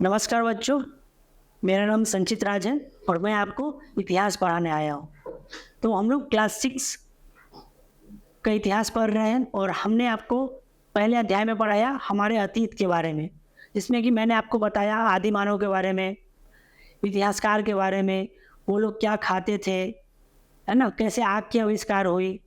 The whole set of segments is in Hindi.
नमस्कार बच्चों, मेरा नाम संचित राज है और मैं आपको इतिहास पढ़ाने आया हूँ। तो हम लोग क्लास 6 का इतिहास पढ़ रहे हैं और हमने आपको पहले अध्याय में पढ़ाया हमारे अतीत के बारे में, जिसमें कि मैंने आपको बताया आदि मानव के बारे में, इतिहासकार के बारे में, वो लोग क्या खाते थे, है ना? कैसे आग की आविष्कार हुई।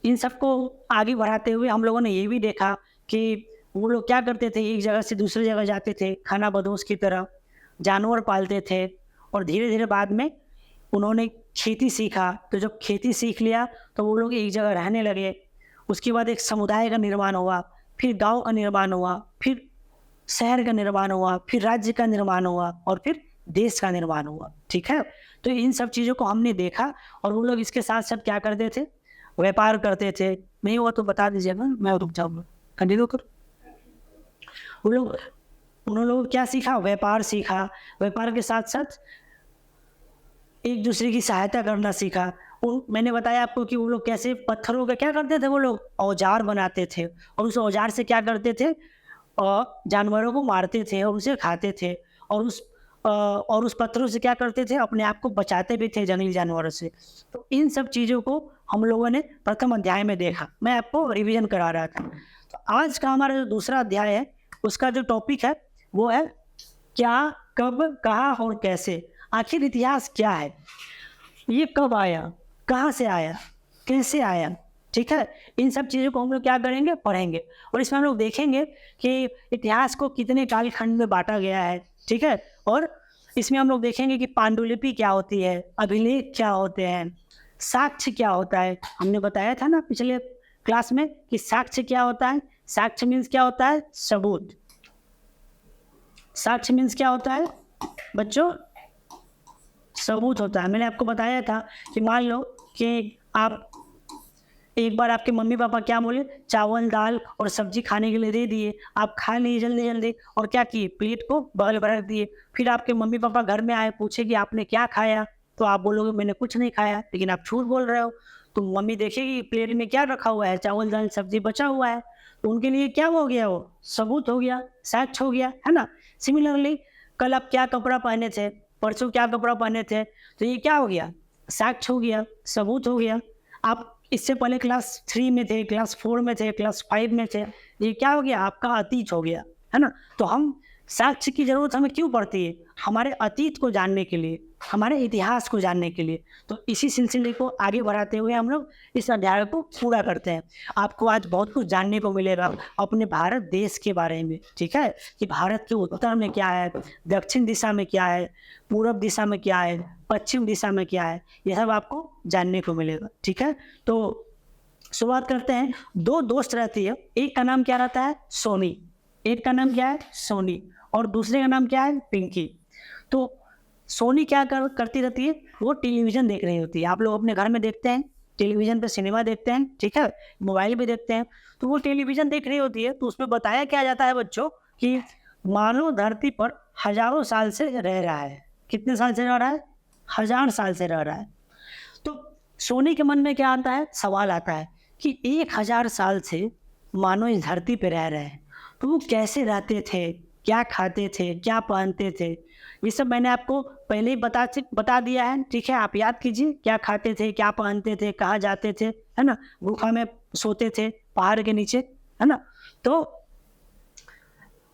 इन सबको आगे बढ़ाते हुए हम लोगों ने ये भी देखा कि वो लोग क्या करते थे, एक जगह से दूसरी जगह जाते थे खानाबदोश की तरह, जानवर पालते थे और धीरे-धीरे बाद में उन्होंने खेती सीखा। तो जब खेती सीख लिया तो वो लोग एक जगह रहने लगे। उसके बाद एक समुदाय का निर्माण हुआ, फिर गाँव का निर्माण हुआ, फिर शहर का निर्माण हुआ, फिर राज्य का निर्माण हुआ और फिर देश का निर्माण हुआ। ठीक है? तो इन सब चीज़ों को हमने देखा और वो लोग इसके साथ-साथ क्या करते थे? व्यापार करते थे। नहीं हुआ तो बता दीजिएगा, मैं रुक जाऊँगा। कंटिन्यू करो। वो लोग उन लोगों को क्या सीखा? व्यापार सीखा। व्यापार के साथ-साथ एक दूसरे की सहायता करना सीखा। मैंने बताया आपको कि वो लोग कैसे पत्थरों का क्या करते थे, वो लोग औजार बनाते थे और उस औजार से क्या करते थे, जानवरों को मारते थे और उसे खाते थे और उस पत्थरों से क्या करते थे, अपने आप को बचाते भी थे जंगली जानवरों से। तो इन सब चीज़ों को हम लोगों ने प्रथम अध्याय में देखा। मैं आपको रिवीजन करा रहा था। तो आज का हमारा जो दूसरा अध्याय है, उसका जो टॉपिक है वो है क्या, कब, कहाँ और कैसे। आखिर इतिहास क्या है? ये कब आया? कहाँ से आया? कैसे आया? ठीक है? इन सब चीज़ों को हम लोग क्या करेंगे? पढ़ेंगे और इसमें हम लोग देखेंगे कि इतिहास को कितने कालखंड में बाँटा गया है। ठीक है? और इसमें हम लोग देखेंगे कि पांडुलिपि क्या होती है, अभिलेख क्या होते हैं, साक्ष्य क्या होता है। हमने बताया था ना पिछले क्लास में कि साक्ष्य क्या होता है? साक्ष्य मीन्स क्या होता है? सबूत। साक्ष्य मीन्स क्या होता है बच्चों? सबूत होता है। मैंने आपको बताया था कि मान लो कि आप एक बार आपके मम्मी-पापा क्या बोले, चावल, दाल और सब्ज़ी खाने के लिए दे दिए। आप खा लिए जल्दी-जल्दी और क्या किए, प्लेट को बगल में रख दिए। फिर आपके मम्मी-पापा घर में आए, पूछे कि आपने क्या खाया? तो आप बोलोगे मैंने कुछ नहीं खाया, लेकिन आप झूठ बोल रहे हो। तो मम्मी देखेगी प्लेट में क्या रखा हुआ है, चावल, दाल, सब्ज़ी बचा हुआ है। तो उनके लिए क्या हो गया वो? सबूत हो गया, साक्ष्य हो गया, है ना? सिमिलरली कल आप क्या कपड़ा पहने थे, परसों क्या कपड़ा पहने थे, तो ये क्या हो गया? साक्ष्य हो गया, सबूत हो गया। आप इससे पहले क्लास 3 में थे, क्लास 4 में थे, क्लास 5 में थे, ये क्या हो गया? आपका अतीत हो गया, है ना? तो हम साक्ष्य की ज़रूरत हमें क्यों पड़ती है? हमारे अतीत को जानने के लिए, हमारे इतिहास को जानने के लिए। तो इसी सिलसिले को आगे बढ़ाते हुए हम लोग इस अध्याय को पूरा करते हैं। आपको आज बहुत कुछ जानने को मिलेगा अपने भारत देश के बारे में, ठीक है? कि भारत के उत्तर में क्या है, दक्षिण दिशा में क्या है, पूरब दिशा में क्या है, पश्चिम दिशा में क्या है, ये सब आपको जानने को मिलेगा, ठीक है? तो शुरुआत करते हैं। 2 दोस्त रहती है, एक का नाम क्या रहता है? सोनी। एक का नाम क्या है? सोनी और दूसरे का नाम क्या है? पिंकी। तो सोनी क्या करती रहती है? वो टेलीविज़न देख रही होती है। आप लोग अपने घर में देखते हैं, टेलीविज़न पे सिनेमा देखते हैं, ठीक है? मोबाइल पे देखते हैं। तो वो टेलीविज़न देख रही होती है, तो उसमें बताया क्या जाता है बच्चों कि मानव धरती पर हज़ारों साल से रह रहा है। कितने साल से रह रहा है? 1000 साल से रह रहा है। तो सोनी के मन में क्या आता है? सवाल आता है कि 1000 साल से मानव इस धरती पे रह रहे हैं, तो वो कैसे रहते थे? क्या खाते थे? क्या पहनते थे? ये सब मैंने आपको पहले ही बता दिया है, ठीक है? आप याद कीजिए क्या खाते थे, क्या पहनते थे, कहाँ जाते थे, है ना? गुफा में सोते थे, पहाड़ के नीचे, है ना? तो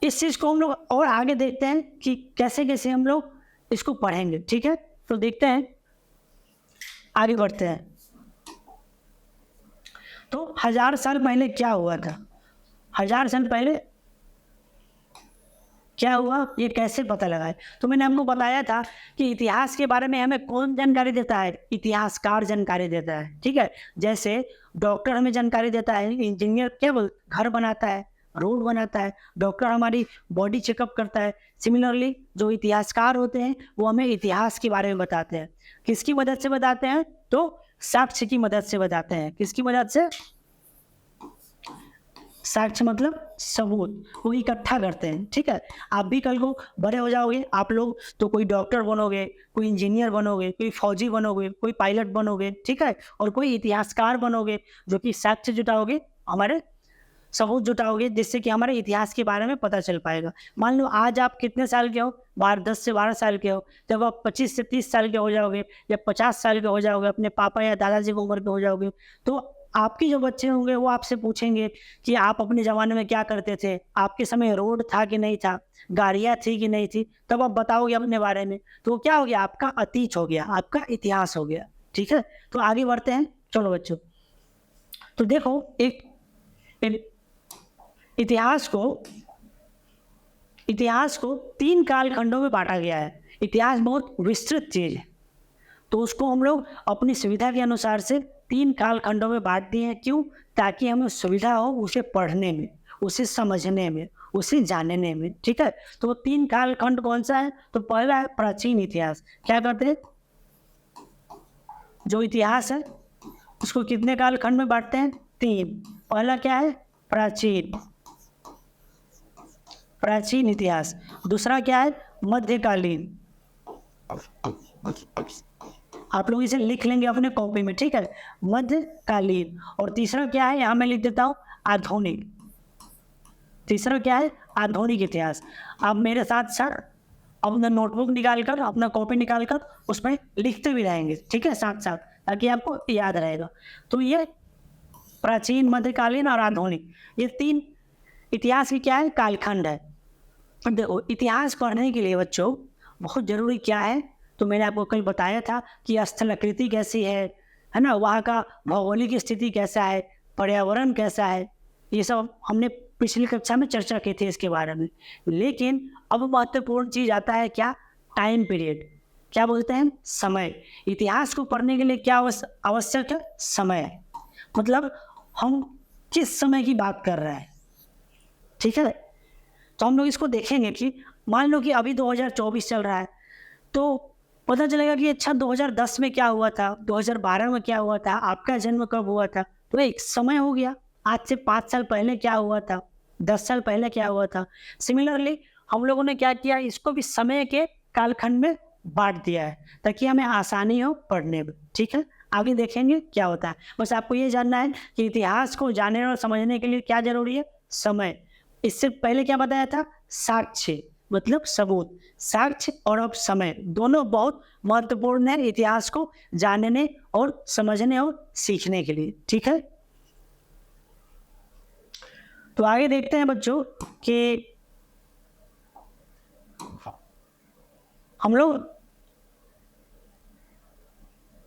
इस चीज़ को हम लोग और आगे देखते हैं कि कैसे-कैसे हम लोग इसको पढ़ेंगे, ठीक है? तो देखते हैं, आगे बढ़ते हैं। तो 1000 साल पहले क्या हुआ था? 1000 साल पहले क्या हुआ, ये कैसे पता लगाएँ? तो मैंने आपको बताया था कि इतिहास के बारे में हमें कौन जानकारी देता है? इतिहासकार जानकारी देता है, ठीक है? जैसे डॉक्टर हमें जानकारी देता है, इंजीनियर क्या घर बनाता है, रोड बनाता है, डॉक्टर हमारी बॉडी चेकअप करता है। सिमिलरली जो इतिहासकार होते हैं, वो हमें इतिहास के बारे में बताते हैं। किसकी मदद से बताते हैं? तो साक्ष्य की मदद से बताते हैं। किसकी मदद से? साक्ष्य मतलब सबूत, वो इकट्ठा करते हैं, ठीक है? आप भी कल को बड़े हो जाओगे, आप लोग तो कोई डॉक्टर बनोगे, कोई इंजीनियर बनोगे, कोई फौजी बनोगे, कोई पायलट बनोगे, ठीक है? और कोई इतिहासकार बनोगे, जो कि साक्ष्य जुटाओगे हमारे सबूत जुटाओगे जिससे कि हमारे इतिहास के बारे में पता चल पाएगा। मान लो आज आप कितने साल के हो, 10 से 12 साल के हो। जब आप 25 से 30 साल के हो जाओगे या 50 साल के हो जाओगे, अपने पापा या दादाजी की उम्र के हो जाओगे, तो आपके जो बच्चे होंगे वो आपसे पूछेंगे कि आप अपने ज़माने में क्या करते थे, आपके समय रोड था कि नहीं था, गाड़ियाँ थी कि नहीं थी, तब आप बताओगे अपने बारे में। तो क्या हो गया, आपका अतीत हो गया, आपका इतिहास हो गया। ठीक है, तो आगे बढ़ते हैं। चलो बच्चों, तो देखो एक इतिहास को 3 कालखंडों में बांटा गया है। इतिहास बहुत विस्तृत चीज़ है, तो उसको हम लोग अपनी सुविधा के अनुसार से 3 कालखंडों में बांट दिए हैं। क्यों? ताकि हमें सुविधा हो उसे पढ़ने में, उसे समझने में, उसे जानने में। ठीक है, तो वो 3 कालखंड कौन सा है? तो पहला है प्राचीन इतिहास। क्या कहते हैं? जो इतिहास है उसको कितने कालखंड में बांटते हैं? 3। पहला क्या है? प्राचीन इतिहास। दूसरा क्या है? मध्यकालीन। आप लोग इसे लिख लेंगे अपने कॉपी में। ठीक है, मध्यकालीन। और तीसरा क्या है? यहाँ मैं लिख देता हूँ, आधुनिक। तीसरा क्या है? आधुनिक इतिहास। आप मेरे साथ साथ अपना नोटबुक निकालकर, अपना कॉपी निकालकर उसमें लिखते भी रहेंगे। ठीक है, साथ साथ, ताकि आपको याद रहेगा। तो ये प्राचीन, मध्यकालीन और आधुनिक, ये 3 इतिहास की क्या है? कालखंड है। देखो, इतिहास पढ़ने के लिए बच्चों बहुत ज़रूरी क्या है? तो मैंने आपको कल बताया था कि स्थलाकृति कैसी है ना, वहाँ का भौगोलिक स्थिति कैसा है, पर्यावरण कैसा है, ये सब हमने पिछली कक्षा में चर्चा की थी इसके बारे में। लेकिन अब महत्वपूर्ण चीज़ आता है क्या? Time period. क्या बोलते हैं? समय। इतिहास को पढ़ने के लिए क्या आवश्यक है? समय। मतलब हम किस समय की बात कर रहे हैं। ठीक है, तो हम लोग इसको देखेंगे कि मान लो कि अभी 2024 चल रहा है, तो पता चलेगा कि अच्छा 2010 में क्या हुआ था, 2012 में क्या हुआ था, आपका जन्म कब हुआ था, तो एक समय हो गया। आज से 5 साल पहले क्या हुआ था, 10 साल पहले क्या हुआ था। सिमिलरली हम लोगों ने क्या किया, इसको भी समय के कालखंड में बांट दिया है ताकि हमें आसानी हो पढ़ने में। ठीक है, आगे देखेंगे क्या होता है। बस आपको ये जानना है कि इतिहास को जानने और समझने के लिए क्या जरूरी है? समय। इससे पहले क्या बताया था? साक्ष्य, मतलब सबूत। साक्ष्य और अब समय दोनों बहुत महत्वपूर्ण है इतिहास को जानने और समझने और सीखने के लिए। ठीक है, तो आगे देखते हैं बच्चों कि हम लोग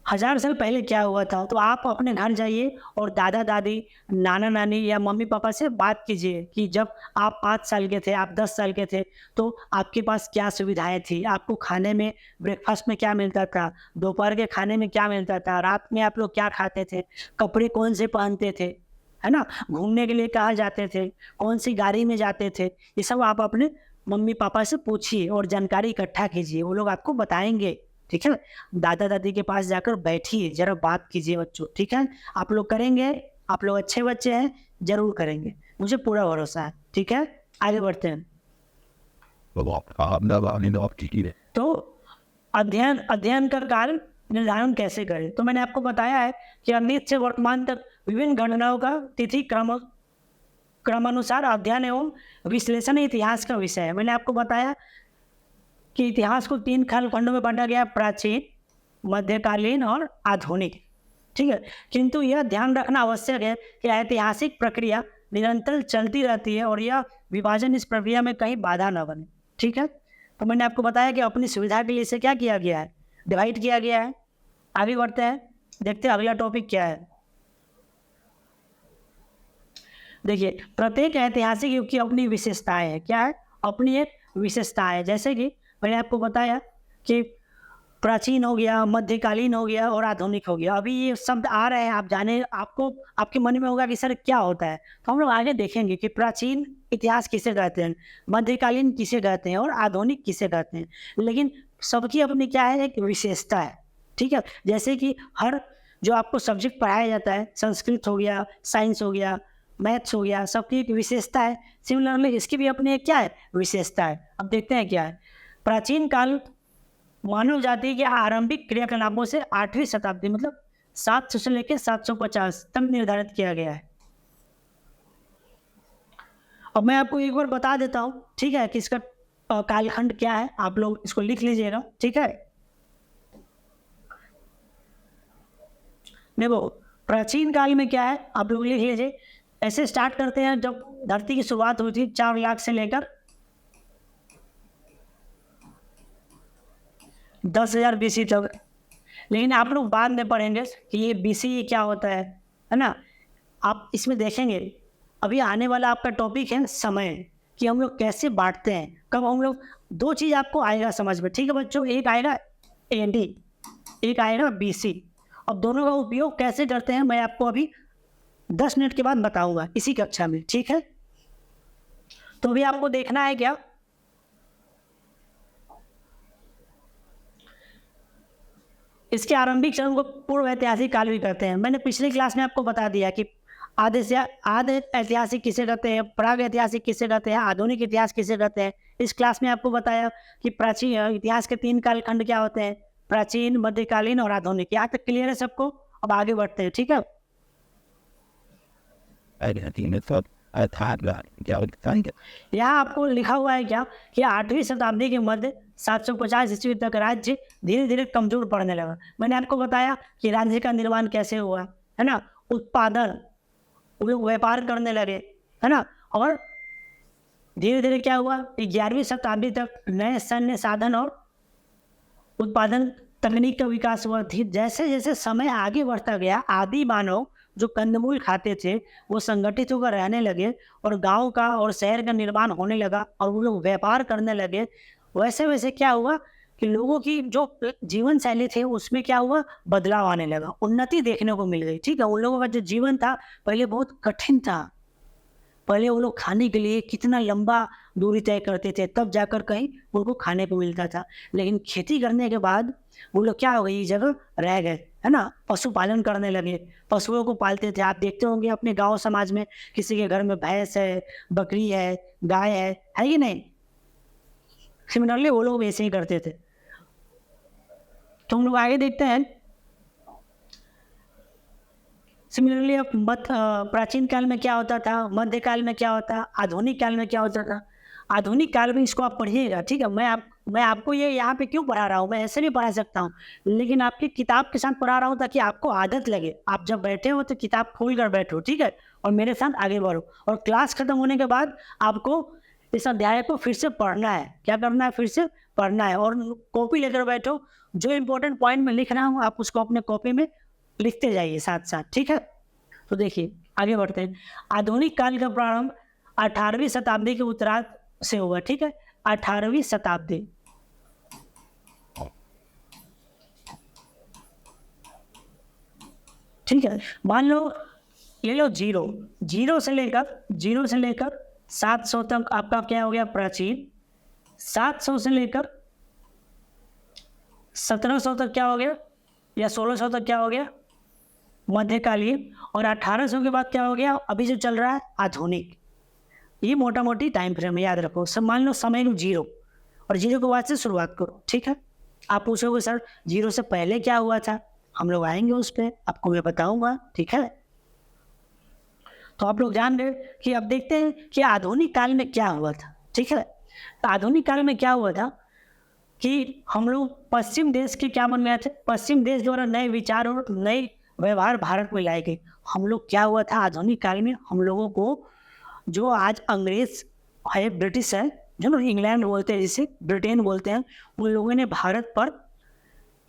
1000 साल पहले क्या हुआ था। तो आप अपने घर जाइए और दादा दादी, नाना नानी या मम्मी पापा से बात कीजिए कि जब आप 5 साल के थे, आप 10 साल के थे, तो आपके पास क्या सुविधाएं थी, आपको खाने में ब्रेकफास्ट में क्या मिलता था, दोपहर के खाने में क्या मिलता था, रात में आप लोग क्या खाते थे, कपड़े कौन से पहनते थे, है ना, घूमने के लिए कहाँ जाते थे, कौन सी गाड़ी में जाते थे। ये सब आप अपने मम्मी पापा से पूछिए और जानकारी इकट्ठा कीजिए, वो लोग आपको बताएंगे। ठीक है, दादा दादी के पास जाकर बैठिए, जरा बात कीजिए बच्चों। ठीक है, आप लोग करेंगे, आप लोग अच्छे बच्चे हैं, जरूर करेंगे, मुझे पूरा भरोसा है। ठीक है, आगे बढ़ते हैं। तो अध्ययन का काल निर्धारण कैसे करें? तो मैंने आपको बताया है कि अतीत से वर्तमान तक विभिन्न घटनाओं का तिथि क्रमानुसार अध्ययन एवं विश्लेषण इतिहास का विषय है। मैंने आपको बताया कि इतिहास को 3 कालखंडों में बांटा गया, प्राचीन, मध्यकालीन और आधुनिक। ठीक है, किंतु यह ध्यान रखना आवश्यक है कि ऐतिहासिक प्रक्रिया निरंतर चलती रहती है और यह विभाजन इस प्रक्रिया में कहीं बाधा न बने। ठीक है, तो मैंने आपको बताया कि अपनी सुविधा के लिए इसे क्या किया गया है? डिवाइड किया गया है। आगे बढ़ते हैं, देखते हैं अगला टॉपिक क्या है। देखिए, प्रत्येक ऐतिहासिक युग की अपनी विशेषताएं हैं। क्या है? अपनी एक विशेषता है। जैसे कि मैंने आपको बताया कि प्राचीन हो गया, मध्यकालीन हो गया और आधुनिक हो गया। अभी ये शब्द आ रहे हैं, आप जाने, आपको आपके मन में होगा कि सर क्या होता है, तो हम लोग आगे देखेंगे कि प्राचीन इतिहास किसे कहते हैं, मध्यकालीन किसे कहते हैं और आधुनिक किसे कहते हैं। लेकिन सबकी अपनी क्या है, एक विशेषता है। ठीक है, जैसे कि हर जो आपको सब्जेक्ट पढ़ाया जाता है, संस्कृत हो गया, साइंस हो गया, मैथ्स हो गया, सबकी एक विशेषता है। सिमिलरली इसकी भी अपनी एक क्या है, विशेषता है। अब देखते हैं क्या है। प्राचीन काल मानव जाति के आरंभिक क्रियाकलापों से 8वीं शताब्दी, मतलब 700 से लेकर 750 तक निर्धारित किया गया है। अब मैं आपको एक बार बता देता हूँ, ठीक है, कि इसका कालखंड क्या है। आप लोग इसको लिख लीजिएगा, ठीक है। देखो, प्राचीन काल में क्या है, आप लोग लिख लीजिए। ऐसे स्टार्ट करते हैं, जब धरती की शुरुआत हुई थी 4 लाख से लेकर 10,000 BC तक। लेकिन आप लोग बाद में पढ़ेंगे कि ये BC क्या होता है ना। आप इसमें देखेंगे, अभी आने वाला आपका टॉपिक है समय, कि हम लोग कैसे बांटते हैं, कब हम लोग। 2 चीज़ आपको आएगा समझ में, ठीक है बच्चों। एक आएगा AD, एक आएगा BC। अब दोनों का उपयोग कैसे करते हैं मैं आपको अभी 10 मिनट के बाद बताऊंगा इसी कक्षा में, ठीक है। तो भी आपको देखना है क्या, इसके आरंभिक चरण को पूर्व ऐतिहासिक काल भी कहते हैं। मैंने पिछली क्लास में आपको बता दिया कि आधे ऐतिहासिक किसे कहते हैं, प्राग ऐतिहासिक किसे कहते हैं, आधुनिक इतिहास किसे कहते हैं। इस क्लास में आपको बताया कि प्राचीन इतिहास के 3 कालखंड क्या होते हैं, प्राचीन, मध्यकालीन और आधुनिक। यहाँ तक क्लियर है सबको। अब आगे बढ़ते हैं, ठीक है। यहाँ आपको लिखा हुआ है क्या कि 8वीं शताब्दी के मध्य 750 ईस्वी तक राज्य धीरे धीरे कमजोर पड़ने लगा। मैंने आपको बताया कि राज्य का निर्माण कैसे हुआ, है ना। उत्पादन, वो लोग व्यापार करने लगे, है ना। और धीरे धीरे क्या हुआ, 11वीं शताब्दी तक नए सैन्य साधन और उत्पादन तकनीक का विकास हुआ। जैसे जैसे समय आगे बढ़ता गया, आदि मानव जो कंदमूल खाते थे वो संगठित होकर रहने लगे और गांव का और शहर का निर्माण होने लगा और वो लोग व्यापार करने लगे। वैसे वैसे क्या हुआ कि लोगों की जो जीवन शैली थी उसमें क्या हुआ, बदलाव आने लगा, उन्नति देखने को मिल गई, ठीक है। उन लोगों का जो जीवन था पहले बहुत कठिन था। पहले वो लोग खाने के लिए कितना लंबा दूरी तय करते थे, तब जाकर कहीं उनको खाने को मिलता था। लेकिन खेती करने के बाद वो लोग क्या हो गई, जगह रह गए, है ना। पशुपालन करने लगे, पशुओं को पालते थे। आप देखते होंगे अपने गांव समाज में किसी के घर में भैंस है, बकरी है, गाय है कि नहीं। सिमिलरली वो लोग ऐसे ही करते थे। तो हम लोग आगे देखते हैं। सिमिलरली अब प्राचीन काल में क्या होता था, मध्यकाल में क्या होता, आधुनिक काल में क्या होता था। आधुनिक काल में इसको आप पढ़िएगा, ठीक है। मैं आपको ये यहाँ पे क्यों पढ़ा रहा हूँ, मैं ऐसे नहीं पढ़ा सकता हूँ, लेकिन आपकी किताब के साथ पढ़ा रहा हूँ ताकि आपको आदत लगे। आप जब बैठे हो तो किताब खोल कर बैठो, ठीक है, और मेरे साथ आगे बढ़ो। और क्लास खत्म होने के बाद आपको इस अध्याय को फिर से पढ़ना है। क्या करना है, फिर से पढ़ना है। और कॉपी लेकर बैठो, जो इंपॉर्टेंट पॉइंट मैं लिख रहा हूँ आप उसको अपने कॉपी में लिखते जाइए साथ साथ, ठीक है। तो देखिए आगे बढ़ते हैं। आधुनिक काल का प्रारंभ 18वीं शताब्दी के उत्तरार्ध से हुआ, ठीक है। 18वीं शताब्दी, ठीक है। मान लो ये लो जीरो से लेकर 700 तक आपका क्या हो गया, प्राचीन। 700 से लेकर 1700 तक क्या हो गया, या 1600 तक क्या हो गया, मध्यकालीन। और 1800 के बाद क्या हो गया, अभी जो चल रहा है आधुनिक। ये मोटा मोटी टाइम फ्रेम याद रखो। सब मान लो समय लो 0 और 0 के बाद से शुरुआत करो, ठीक है। आप पूछोगे सर 0 से पहले क्या हुआ था, हम लोग आएंगे उस पर, आपको मैं बताऊंगा, ठीक है। तो आप लोग जान रहे कि अब देखते हैं कि आधुनिक काल में क्या हुआ था, ठीक है। तो आधुनिक काल में क्या हुआ था कि हम लोग पश्चिम देश के क्या बन गए थे, पश्चिम देश द्वारा नए विचार और नए व्यवहार भारत में लाए गए। हम लोग क्या हुआ था आधुनिक काल में, हम लोगों को जो आज अंग्रेज है, ब्रिटिश है, जो लोग इंग्लैंड बोलते हैं, जिसे ब्रिटेन बोलते हैं, उन लोगों ने भारत पर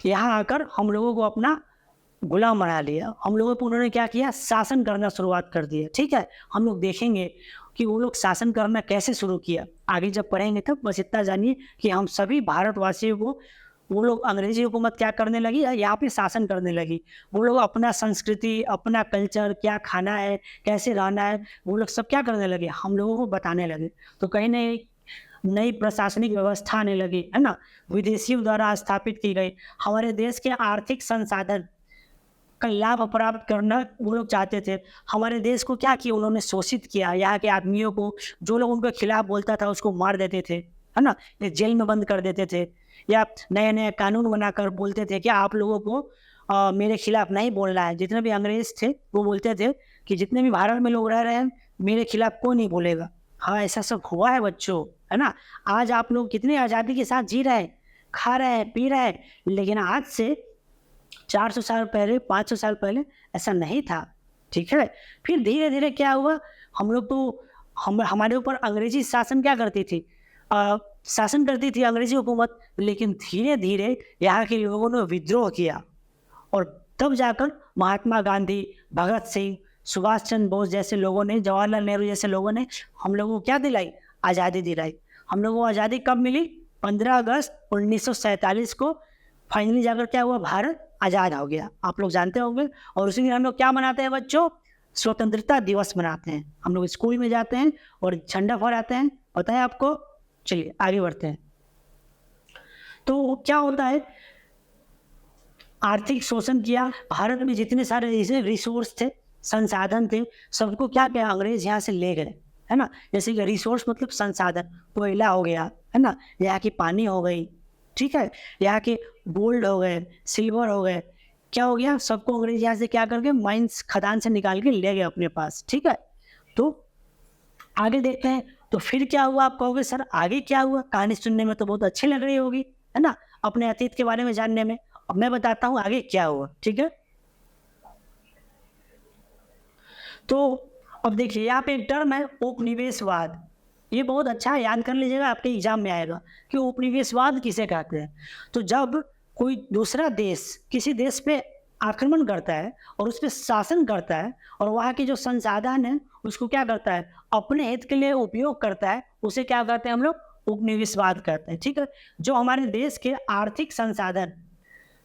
यहाँ आकर हम लोगों को अपना गुलाम बना लिया। हम लोगों को उन्होंने क्या किया, शासन करना शुरुआत कर दिया, ठीक है। हम लोग देखेंगे कि वो लोग शासन करना कैसे शुरू किया, आगे जब पढ़ेंगे तब। बस इतना जानिए कि हम सभी भारतवासियों को वो लोग अंग्रेजी हुकूमत क्या करने लगी, यहाँ पे शासन करने लगी। वो लोग अपना संस्कृति, अपना कल्चर, क्या खाना है, कैसे रहना है, वो लोग सब क्या करने लगे, हम लोगों को बताने लगे। तो कहीं ना नई प्रशासनिक व्यवस्था आने लगी, है ना, विदेशियों द्वारा स्थापित की गई। हमारे देश के आर्थिक संसाधन का लाभ प्राप्त करना वो लोग चाहते थे। हमारे देश को क्या किया, उन्होंने शोषित किया। यहाँ के आदमियों को, जो लोग उनके खिलाफ बोलता था उसको मार देते थे, है ना, जेल में बंद कर देते थे, या नए नए कानून बनाकर बोलते थे कि आप लोगों को मेरे खिलाफ नहीं बोलना है। जितने भी अंग्रेज थे वो बोलते थे कि जितने भी भारत में लोग रह रहे हैं मेरे खिलाफ कोई नहीं बोलेगा, हाँ, ऐसा सब हुआ है बच्चों, है ना? आज आप लोग कितनी आज़ादी के साथ जी रहे हैं, खा रहे हैं, पी रहे हैं, लेकिन आज से 400 साल पहले, 500 साल पहले ऐसा नहीं था, ठीक है? फिर धीरे-धीरे क्या हुआ, हम लोग तो हम हमारे ऊपर अंग्रेज़ी शासन क्या करती थी, शासन करती थी अंग्रेज़ी हुकूमत, लेकिन धीरे-धीरे यहाँ के लोगों ने विद्रोह किया और तब जाकर महात्मा गांधी, भगत सिंह, सुभाष चंद्र बोस जैसे लोगों ने, जवाहरलाल नेहरू जैसे लोगों ने हम लोगों को क्या दिलाई? आज़ादी दिलाई। हम लोगों को आज़ादी कब मिली? 15 अगस्त 1947 को फाइनली जाकर क्या हुआ? भारत आज़ाद हो गया। आप लोग जानते होंगे। और उसी दिन हम लोग क्या मनाते हैं बच्चों? स्वतंत्रता दिवस मनाते हैं। हम लोग स्कूल में जाते हैं और झंडा फहराते हैं। पता है आपको? चलिए आगे बढ़ते हैं। तो क्या होता है, आर्थिक शोषण किया। भारत में जितने सारे ऐसे रिसोर्स थे, संसाधन थे, सबको क्या किया? अंग्रेज यहाँ से ले गए, है ना? जैसे कि रिसोर्स मतलब संसाधन, कोयला हो गया, है ना? यहाँ की पानी हो गई, ठीक है? यहाँ के गोल्ड हो गए, सिल्वर हो गए, क्या हो गया? सबको अंग्रेज यहाँ से क्या करके माइंस, खदान से निकाल के ले गए अपने पास, ठीक है? तो आगे देखते हैं। तो फिर क्या हुआ? आप कहोगे सर आगे क्या हुआ? कहानी सुनने में तो बहुत अच्छी लग रही होगी, है ना? अपने अतीत के बारे में जानने में। अब मैं बताता हूँ आगे क्या हुआ, ठीक है? तो अब देखिए यहाँ पे एक टर्म है उपनिवेशवाद। ये बहुत अच्छा है, याद कर लीजिएगा, आपके एग्जाम में आएगा कि उपनिवेशवाद किसे कहते हैं। तो जब कोई दूसरा देश किसी देश पे आक्रमण करता है और उस पर शासन करता है और वहाँ के जो संसाधन है उसको क्या करता है? अपने हित के लिए उपयोग करता है, उसे क्या कहते हैं हम लोग? उपनिवेशवाद कहते हैं, ठीक है? जो हमारे देश के आर्थिक संसाधन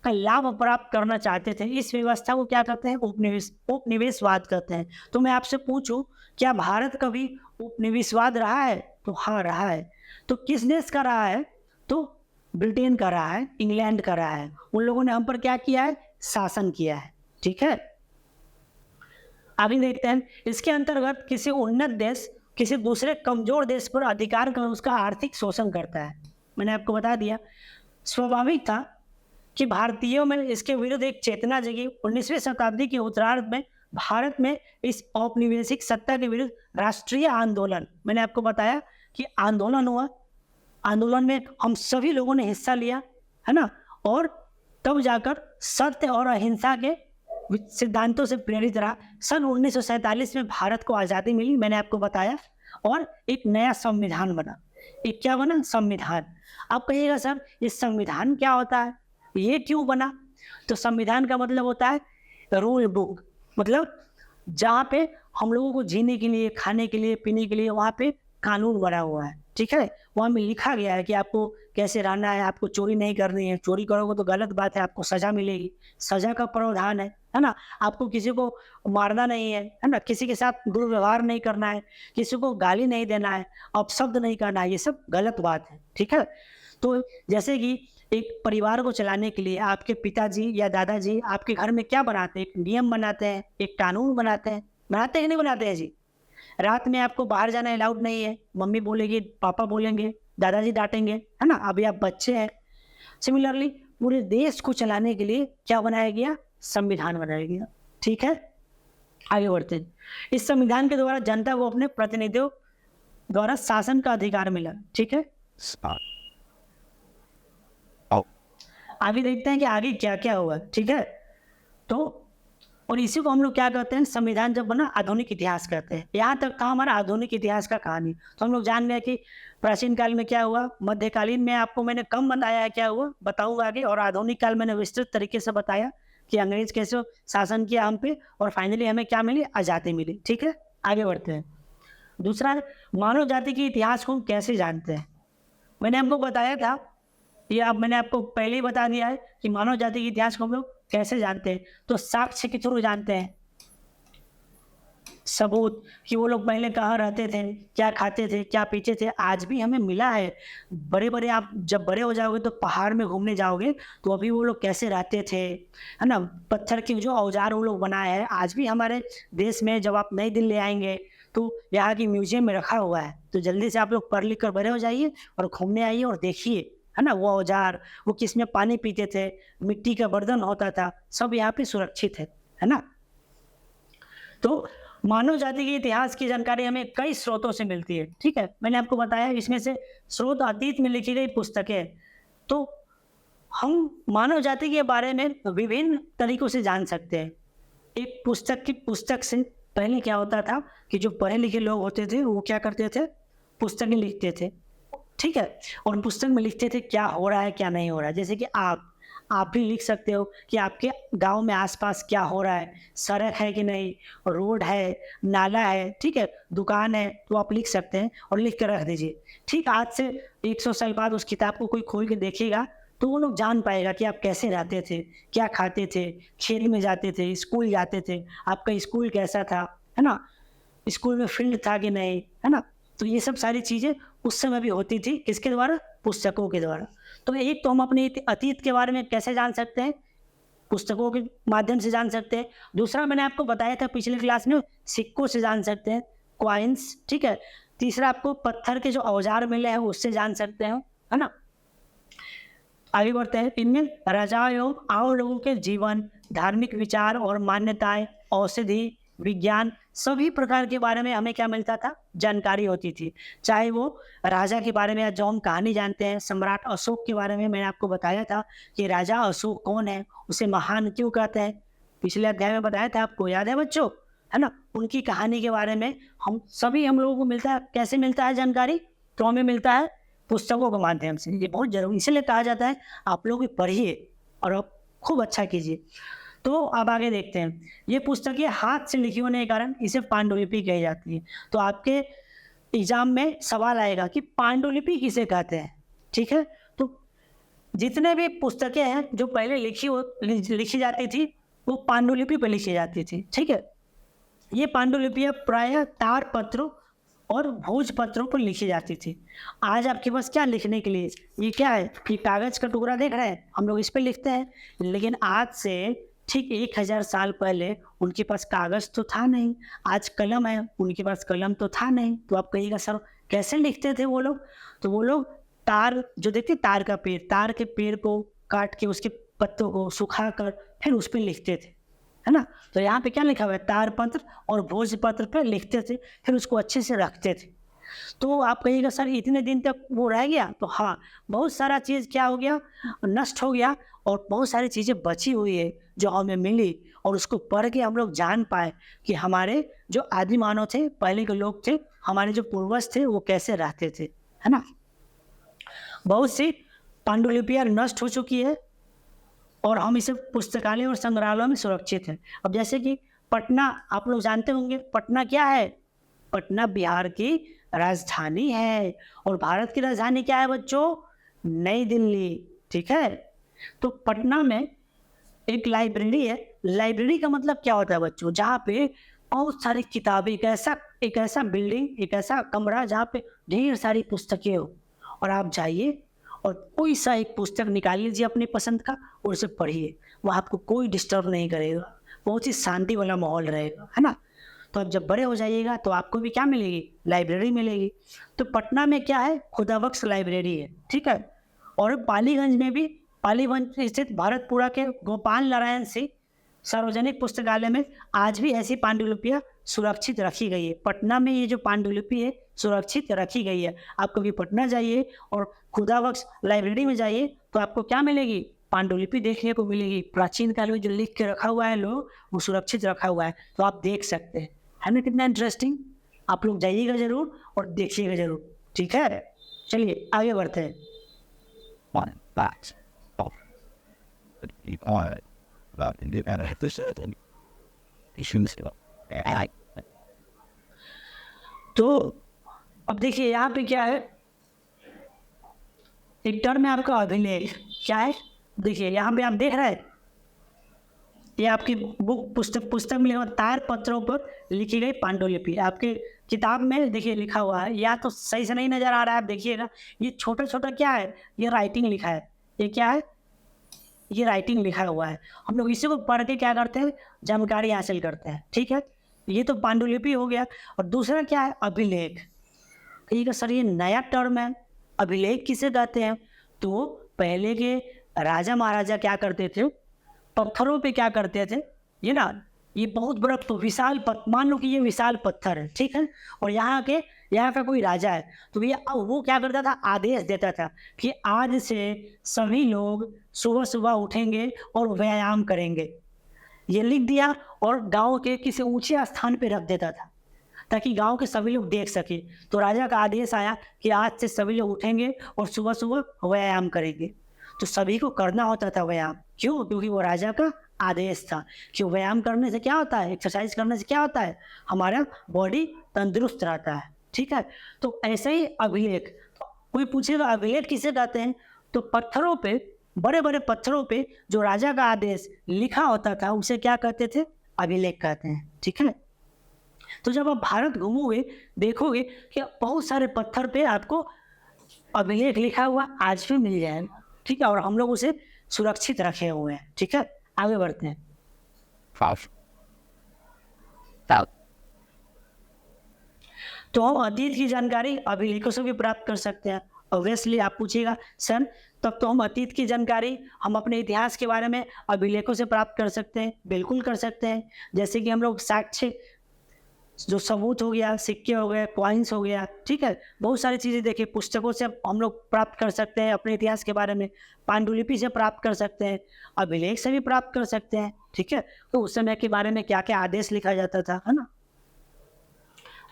का लाभ प्राप्त करना चाहते थे, इस व्यवस्था को क्या कहते हैं? उपनिवेशवाद कहते हैं। तो मैं आपसे पूछूं, क्या भारत कभी उपनिवेशवाद रहा है? तो हाँ रहा है। तो किस देश का रहा है? तो ब्रिटेन का रहा है, इंग्लैंड का रहा है। उन लोगों ने हम पर क्या किया है? शासन किया है, ठीक है? आगे देखते हैं। इसके अंतर्गत किसी उन्नत देश किसी दूसरे कमजोर देश पर अधिकार कर उसका आर्थिक शोषण करता है। मैंने आपको बता दिया। स्वाभाविक था कि भारतीयों में इसके विरुद्ध एक चेतना जगी। 19वीं शताब्दी के उत्तरार्ध में भारत में इस औपनिवेशिक सत्ता के विरुद्ध राष्ट्रीय आंदोलन, मैंने आपको बताया कि आंदोलन हुआ। आंदोलन में हम सभी लोगों ने हिस्सा लिया, है ना? और तब जाकर सत्य और अहिंसा के सिद्धांतों से प्रेरित रहा। सन 1947 में भारत को आज़ादी मिली, मैंने आपको बताया, और एक नया संविधान बना। एक क्या बना? संविधान। आप कहिएगा सर ये संविधान क्या होता है, ये क्यों बना? तो संविधान का मतलब होता है रूल बुक, मतलब जहाँ पे हम लोगों को जीने के लिए, खाने के लिए, पीने के लिए वहाँ पे कानून बना हुआ है, ठीक है? वहाँ में लिखा गया है कि आपको कैसे रहना है, आपको चोरी नहीं करनी है, चोरी करोगे तो गलत बात है, आपको सज़ा मिलेगी, सज़ा का प्रावधान है ना? आपको किसी को मारना नहीं है ना? किसी के साथ दुर्व्यवहार नहीं करना है, किसी को गाली नहीं देना है, अपशब्द नहीं करना है, ये सब गलत बात है, ठीक है? तो जैसे कि एक परिवार को चलाने के लिए आपके पिताजी या दादाजी आपके घर में क्या बनाते हैं? एक नियम बनाते हैं, एक कानून बनाते हैं। बनाते हैं कि नहीं बनाते हैं जी? रात में आपको बाहर जाना अलाउड नहीं है, मम्मी बोलेगी, पापा बोलेंगे, दादाजी डांटेंगे, है ना? अभी आप बच्चे हैं। सिमिलरली पूरे देश को चलाने के लिए क्या बनाया गया? संविधान बनाया गया, ठीक है? आगे बढ़ते हैं। इस संविधान के द्वारा जनता को अपने प्रतिनिधियों द्वारा शासन का अधिकार मिला, ठीक है? आगे देखते हैं कि आगे क्या क्या हुआ, ठीक है? तो और इसी को हम लोग क्या कहते हैं? संविधान जब बना आधुनिक इतिहास कहते हैं। यहाँ तक था हमारा आधुनिक इतिहास का कहानी। तो हम लोग जान गए कि प्राचीन काल में क्या हुआ, मध्यकालीन में आपको मैंने कम बताया है क्या हुआ, बताऊंगा आगे। और आधुनिक काल मैंने विस्तृत तरीके से बताया कि अंग्रेज कैसे शासन किया हम पे और फाइनली हमें क्या मिली? आज़ादी मिली, ठीक है? आगे बढ़ते हैं। दूसरा, मानव जाति के इतिहास को हम कैसे जानते हैं? मैंने आपको बताया था, ये अब मैंने आपको पहले ही बता दिया है कि मानव जाति के इतिहास को हम लोग कैसे जानते हैं? तो साक्ष्य के थ्रू जानते हैं। सबूत कि वो लोग पहले कहाँ रहते थे, क्या खाते थे, क्या पीते थे, आज भी हमें मिला है। बड़े बड़े आप जब बड़े हो जाओगे तो पहाड़ में घूमने जाओगे तो अभी वो लोग कैसे रहते थे, है ना? पत्थर के जो औजार वो लोग बनाए हैं आज भी हमारे देश में। जब आप नई दिल्ली आएंगे तो यहाँ की म्यूजियम में रखा हुआ है। तो जल्दी से आप लोग पढ़ लिख कर बड़े हो जाइए और घूमने आइए और देखिए, है ना? वो औजार, वो किसमें पानी पीते थे, मिट्टी का बर्तन होता था, सब यहाँ पे सुरक्षित है ना? तो मानव जाति के इतिहास की जानकारी हमें कई स्रोतों से मिलती है, ठीक है। मैंने आपको बताया इसमें से स्रोत अतीत में लिखी गई पुस्तकें। तो हम मानव जाति के बारे में विभिन्न तरीकों से जान सकते हैं। एक पुस्तक से पहले क्या होता था कि जो पढ़े लिखे लोग होते थे वो क्या करते थे, पुस्तकें लिखते थे, ठीक है। और पुस्तक में लिखते थे क्या हो रहा है क्या नहीं हो रहा है। जैसे कि आप भी लिख सकते हो कि आपके गांव में आसपास क्या हो रहा है, सड़क है कि नहीं, रोड है, नाला है, ठीक है, दुकान है, तो आप लिख सकते हैं और लिख कर रख दीजिए। ठीक आज से 100 साल बाद उस किताब को कोई खोल के देखेगा तो वो लोग जान पाएगा कि आप कैसे रहते थे, क्या खाते थे, खेल में जाते थे, स्कूल जाते थे, आपका स्कूल कैसा था, है ना, स्कूल में फील्ड था कि नहीं, है ना। तो ये सब सारी चीज़ें उस समय भी होती थी, किसके द्वारा, पुस्तकों के द्वारा। तो एक तो हम अपने अतीत के बारे में कैसे जान सकते हैं, पुस्तकों के माध्यम से जान सकते हैं। दूसरा मैंने आपको बताया था पिछले क्लास में, सिक्कों से जान सकते हैं, कॉइन्स, ठीक है। तीसरा आपको पत्थर के जो औजार मिले हैं उससे जान सकते हैं, है ना। आगे बढ़ते हैं। इनमें राजा एवं आम लोगों के जीवन, धार्मिक विचार और मान्यताएं, औषधि, विज्ञान, सभी प्रकार के बारे में हमें क्या मिलता था, जानकारी होती थी। चाहे वो राजा के बारे में, जो हम कहानी जानते हैं सम्राट अशोक के बारे में, मैंने आपको बताया था कि राजा अशोक कौन है, उसे महान क्यों कहते हैं, पिछले अध्याय में बताया था, आपको याद है बच्चों, है ना। उनकी कहानी के बारे में हम लोगों को मिलता है, कैसे मिलता है जानकारी, तो हमें मिलता है पुस्तकों के माध्यम से। ये बहुत जरूरी इसलिए कहा जाता है आप लोग भी पढ़िए और आप खूब अच्छा कीजिए। तो अब आगे देखते हैं। ये पुस्तकें हाथ से लिखी होने के कारण इसे पांडुलिपि कही जाती है। तो आपके एग्जाम में सवाल आएगा कि पांडुलिपि किसे कहते हैं, ठीक है। तो जितने भी पुस्तकें हैं जो पहले लिखी जाती थी वो पांडुलिपि पर लिखी जाती थी, ठीक है। ये पांडुलिपियाँ प्रायः तार पत्रों और भोजपत्रों पर लिखी जाती थी। आज आपके पास क्या लिखने के लिए, ये क्या है, ये कागज का टुकड़ा देख रहे हैं, हम लोग इस पर लिखते हैं। लेकिन आज से ठीक 1000 साल पहले उनके पास कागज तो था नहीं, आज कलम है, उनके पास कलम तो था नहीं। तो आप कहिएगा सर कैसे लिखते थे वो लोग, तो वो लोग तार जो देखते, तार के पेड़ को काट के उसके पत्तों को सुखा कर फिर उस पर लिखते थे, है ना। तो यहाँ पे क्या लिखा हुआ है, तारपत्र और भोजपत्र पे लिखते थे, फिर उसको अच्छे से रखते थे। तो आप कहिएगा सर इतने दिन तक वो रह गया, तो हाँ, बहुत सारा चीज़ क्या हो गया, नष्ट हो गया, और बहुत सारी चीज़ें बची हुई है जो हमें मिली, और उसको पढ़ के हम लोग जान पाए कि हमारे जो आदि मानव थे, पहले के लोग थे, हमारे जो पूर्वज थे वो कैसे रहते थे, है ना। बहुत सी पांडुलिपियाँ नष्ट हो चुकी है और हम इसे पुस्तकालय और संग्रहालयों में सुरक्षित हैं। अब जैसे कि पटना, आप लोग जानते होंगे पटना क्या है, पटना बिहार की राजधानी है, और भारत की राजधानी क्या है बच्चों, नई दिल्ली, ठीक है। तो पटना में एक लाइब्रेरी है। लाइब्रेरी का मतलब क्या होता है बच्चों, जहाँ पे बहुत सारी किताबें, एक ऐसा बिल्डिंग, एक ऐसा कमरा जहाँ पे ढेर सारी पुस्तकें हो, और आप जाइए और कोई सा एक पुस्तक निकाल लीजिए अपनी पसंद का और उसे पढ़िए, वह आपको कोई डिस्टर्ब नहीं करेगा, बहुत ही शांति वाला माहौल रहेगा, है ना। तो अब जब बड़े हो जाइएगा तो आपको भी क्या मिलेगी, लाइब्रेरी मिलेगी। तो पटना में क्या है, खुदाबख्श लाइब्रेरी है, ठीक है। और पालीगंज में भी, पालीगंज स्थित भारतपुरा के गोपाल नारायण सिंह सार्वजनिक पुस्तकालय में आज भी ऐसी पांडुलिपियाँ सुरक्षित रखी गई है। पटना में ये जो पांडुलिपि है सुरक्षित रखी गई है। आप कभी पटना जाइए और खुदाबख्श लाइब्रेरी में जाइए तो आपको क्या मिलेगी, पांडुलिपि देखने को मिलेगी। प्राचीन काल में जो लिख के रखा हुआ है लोग, वो सुरक्षित रखा हुआ है, तो आप देख सकते हैं, है ना, कितना इंटरेस्टिंग। आप लोग जाइएगा जरूर और देखिएगा जरूर, ठीक है। चलिए आगे बढ़ते हैं। तो अब देखिए यहाँ पे क्या है, एक टर्म है आपका अभिलेख। क्या है, देखिए यहाँ पे आप देख रहे हैं, ये आपकी पुस्तक में तार पत्रों पर लिखी गई पांडुलिपि। आपके किताब में देखिए लिखा हुआ है, या तो सही से नहीं नजर आ रहा है, आप देखिएगा, ये छोटा छोटा क्या है, ये राइटिंग लिखा है, ये क्या है, ये राइटिंग लिखा हुआ है। हम लोग इसी को पढ़ के क्या करते हैं, जानकारी हासिल करते हैं, ठीक है। ये तो पांडुलिपि हो गया। और दूसरा क्या है, अभिलेख। ठीक है सर, ये नया टर्म है, अभिलेख किसे कहते हैं, तो पहले के राजा महाराजा क्या करते थे, पत्थरों पे क्या करते थे, ये ना ये बहुत बड़ा विशाल मान लो कि ये विशाल पत्थर है, ठीक है, और यहाँ का कोई राजा है, तो ये अब वो क्या करता था, आदेश देता था कि आज से सभी लोग सुबह सुबह उठेंगे और व्यायाम करेंगे। ये लिख दिया और गांव के किसी ऊंचे स्थान पे रख देता था ताकि गांव के सभी लोग देख सके। तो राजा का आदेश आया कि आज से सभी लोग उठेंगे और सुबह सुबह व्यायाम करेंगे। तो सभी को करना होता था व्यायाम, क्यों? क्योंकि वो राजा का आदेश था कि व्यायाम करने से क्या होता है, एक्सरसाइज करने से क्या होता है, हमारा बॉडी तंदुरुस्त रहता है, ठीक है। तो ऐसे ही अभिलेख, कोई पूछेगा अभिलेख किसे कहते हैं, तो पत्थरों पे, बड़े बड़े पत्थरों पे जो राजा का आदेश लिखा होता था उसे क्या कहते थे, अभिलेख कहते हैं, ठीक है। तो जब आप भारत घूमोगे देखोगे कि बहुत सारे पत्थर पे आपको अभिलेख लिखा हुआ आज भी मिल जाएगा, ठीक है, और हम लोग उसे सुरक्षित रखे हुए हैं, ठीक है। आगे बढ़ते हैं। तो हम अतीत की जानकारी अभिलेखों से भी प्राप्त कर सकते हैं। ऑब्वियसली आप पूछिएगा सर तब तो हम अतीत की जानकारी हम अपने इतिहास के बारे में अभिलेखों से प्राप्त कर सकते हैं, बिल्कुल कर सकते हैं। जैसे कि हम लोग साक्ष्य, जो सबूत हो गया, सिक्के हो गए, कॉइन्स हो गया, ठीक है, बहुत सारी चीज़ें देखिए, पुस्तकों से हम लोग प्राप्त कर सकते हैं अपने इतिहास के बारे में, पांडुलिपि से प्राप्त कर सकते हैं, अभिलेख से भी प्राप्त कर सकते हैं, ठीक है। तो उस समय के बारे में क्या क्या आदेश लिखा जाता था, है ना।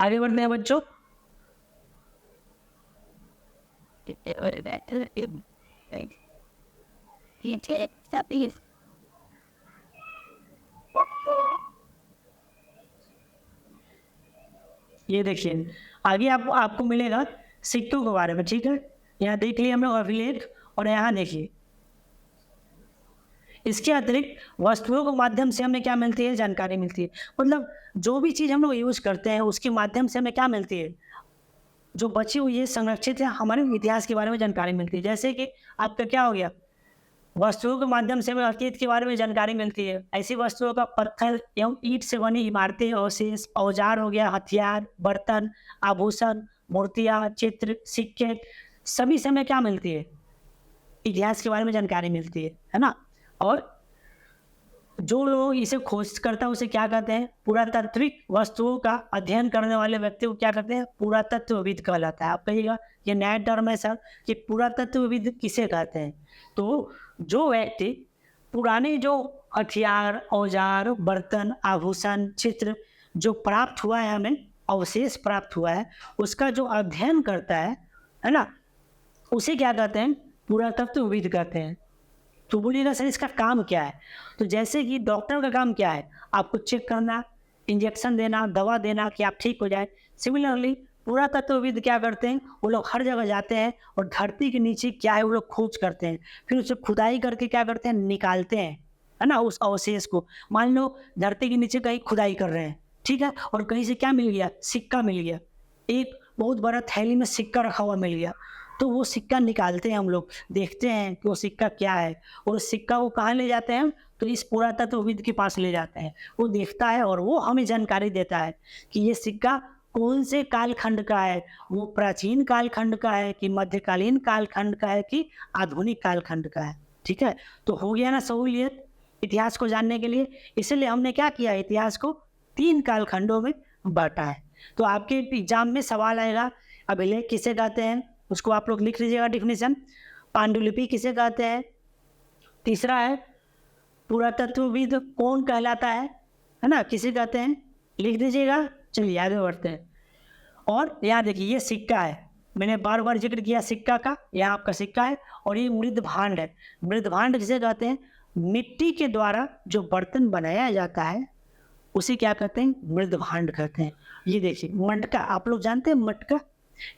आगे बढ़ते हैं बच्चों। ये देखिए आगे आपको मिलेगा सिक्कों के बारे में, ठीक है। यहाँ देख लिए हम लोग अभिलेख, और यहाँ देखिए इसके अतिरिक्त वस्तुओं के माध्यम से हमें क्या मिलती है, जानकारी मिलती है। मतलब जो भी चीज़ हम लोग यूज करते हैं उसके माध्यम से हमें क्या मिलती है, जो बची हुई है संरक्षित है, हमारे इतिहास के बारे में जानकारी मिलती है। जैसे कि आपका क्या हो गया, वस्तुओं के माध्यम से हमें अतीत के बारे में जानकारी मिलती है। ऐसी वस्तुओं का पत्थर एवं ईंट से बनी इमारतें, अवशेष, औजार हो गया, हथियार, बर्तन, आभूषण, मूर्तियाँ, चित्र, सिक्के, सभी से हमें क्या मिलती है, इतिहास के बारे में जानकारी मिलती है ना। और जो लोग इसे खोज करता है उसे क्या कहते हैं, पुरातात्विक वस्तुओं का अध्ययन करने वाले व्यक्ति को क्या कहते हैं, पुरातत्वविद कहलाता है। आप कहिएगा ये नया टर्म है सर कि पुरातत्वविद किसे कहते हैं, तो जो व्यक्ति पुराने जो हथियार, औजार, बर्तन, आभूषण, चित्र जो प्राप्त हुआ है, हमें अवशेष प्राप्त हुआ है, उसका जो अध्ययन करता है ना, उसे क्या कहते हैं, पुरातत्वविद कहते हैं। तो बोलिएगा सर इसका काम क्या है, तो जैसे कि डॉक्टर का काम क्या है, आपको चेक करना, इंजेक्शन देना, दवा देना कि आप ठीक हो जाए। सिमिलरली पुरातत्वविद क्या करते हैं, वो लोग हर जगह जाते हैं और धरती के नीचे क्या है वो लोग खोज करते हैं, फिर उसे खुदाई करके क्या करते हैं, निकालते हैं, है ना, उस अवशेष को। मान लो धरती के नीचे कहीं खुदाई कर रहे हैं, ठीक है, और कहीं से क्या मिल गया, सिक्का मिल गया, एक बहुत बड़ा थैली में सिक्का रखा हुआ मिल गया, तो वो सिक्का निकालते हैं हम लोग, देखते हैं कि वो सिक्का क्या है, और उस सिक्का को कहाँ ले जाते हैं, तो इस पुरातत्वविद के पास ले जाते हैं। वो देखता है और वो हमें जानकारी देता है कि ये सिक्का कौन से कालखंड का है, वो प्राचीन कालखंड का है कि मध्यकालीन कालखंड का है कि आधुनिक कालखंड का है, ठीक है। तो हो गया ना सहूलियत इतिहास को जानने के लिए। इसलिए हमने क्या किया, इतिहास को 3 कालखंडों में बांटा है। तो आपके एग्जाम में सवाल आएगा अभिलेख किसे कहते हैं, उसको आप लोग लिख लीजिएगा डिफिनीशन। पांडुलिपि किसे कहते हैं, तीसरा है पुरातत्वविद कौन कहलाता है ना, किसे कहते हैं, लिख दीजिएगा। चलिए आगे बढ़ते हैं। और यहाँ देखिए ये सिक्का है, मैंने बार बार जिक्र किया सिक्का का, यहाँ आपका सिक्का है, और ये मृदभांड है। मृदभांड किसे कहते हैं, मिट्टी के द्वारा जो बर्तन बनाया जाता है उसे क्या कहते हैं, मृदभांड कहते हैं। ये देखिए मटका, आप लोग जानते हैं मटका,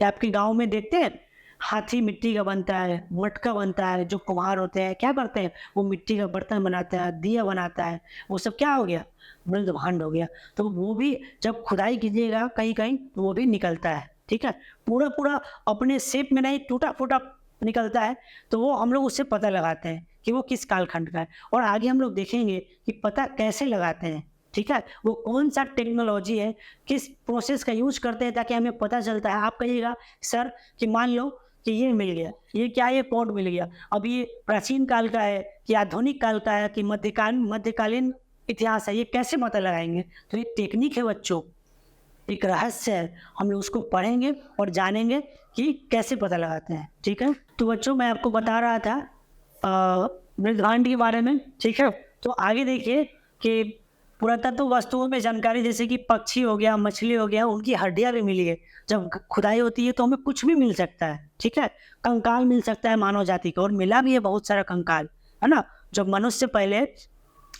या आपके गांव में देखते हैं हाथी मिट्टी का बनता है, मटका बनता है, जो कुम्हार होते हैं क्या करते हैं, वो मिट्टी का बर्तन बनाता है, दिया बनाता है, वो सब क्या हो गया, मृदभांड हो गया। तो वो भी जब खुदाई कीजिएगा कहीं कहीं तो वो भी निकलता है, ठीक है, पूरा पूरा अपने शेप में नहीं, टूटा फूटा निकलता है, तो वो हम लोग उससे पता लगाते हैं कि वो किस कालखंड का है। और आगे हम लोग देखेंगे कि पता कैसे लगाते हैं, ठीक है, वो कौन सा टेक्नोलॉजी है, किस प्रोसेस का यूज करते हैं ताकि हमें पता चलता है। आप कहिएगा सर कि मान लो कि ये मिल गया, ये क्या, ये पॉट मिल गया, अब ये प्राचीन काल का है कि आधुनिक काल का है कि मध्यकालीन इतिहास है, ये कैसे पता लगाएंगे? तो ये टेक्निक है बच्चों, एक रहस्य है, हम लोग उसको पढ़ेंगे और जानेंगे कि कैसे पता लगाते हैं। ठीक है, तो बच्चों मैं आपको बता रहा था ब्रह्मांड के बारे में। ठीक है, तो आगे देखिए कि पुरातत्व वस्तुओं में जानकारी, जैसे कि पक्षी हो गया, मछली हो गया, उनकी हड्डियां भी मिली है। जब खुदाई होती है तो हमें कुछ भी मिल सकता है। ठीक है, कंकाल मिल सकता है मानव जाति को, और मिला भी है बहुत सारा कंकाल, है ना। जब मनुष्य पहले,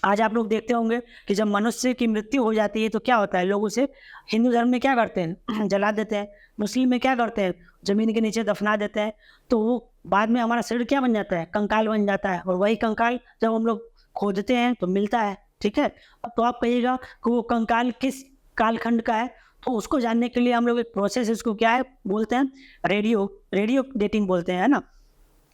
आज आप लोग देखते होंगे कि जब मनुष्य की मृत्यु हो जाती है तो क्या होता है, लोग उसे हिंदू धर्म में क्या करते हैं, जला देते हैं। मुस्लिम में क्या करते हैं, जमीन के नीचे दफना देते हैं। तो वो बाद में हमारा शरीर क्या बन जाता है, कंकाल बन जाता है, और वही कंकाल जब हम लोग खोदते हैं तो मिलता है। ठीक है, अब तो आप कहिएगा कि वो कंकाल किस कालखंड का है, तो उसको जानने के लिए हम लोग एक प्रोसेस, इसको क्या है बोलते हैं, रेडियो डेटिंग बोलते हैं, है ना।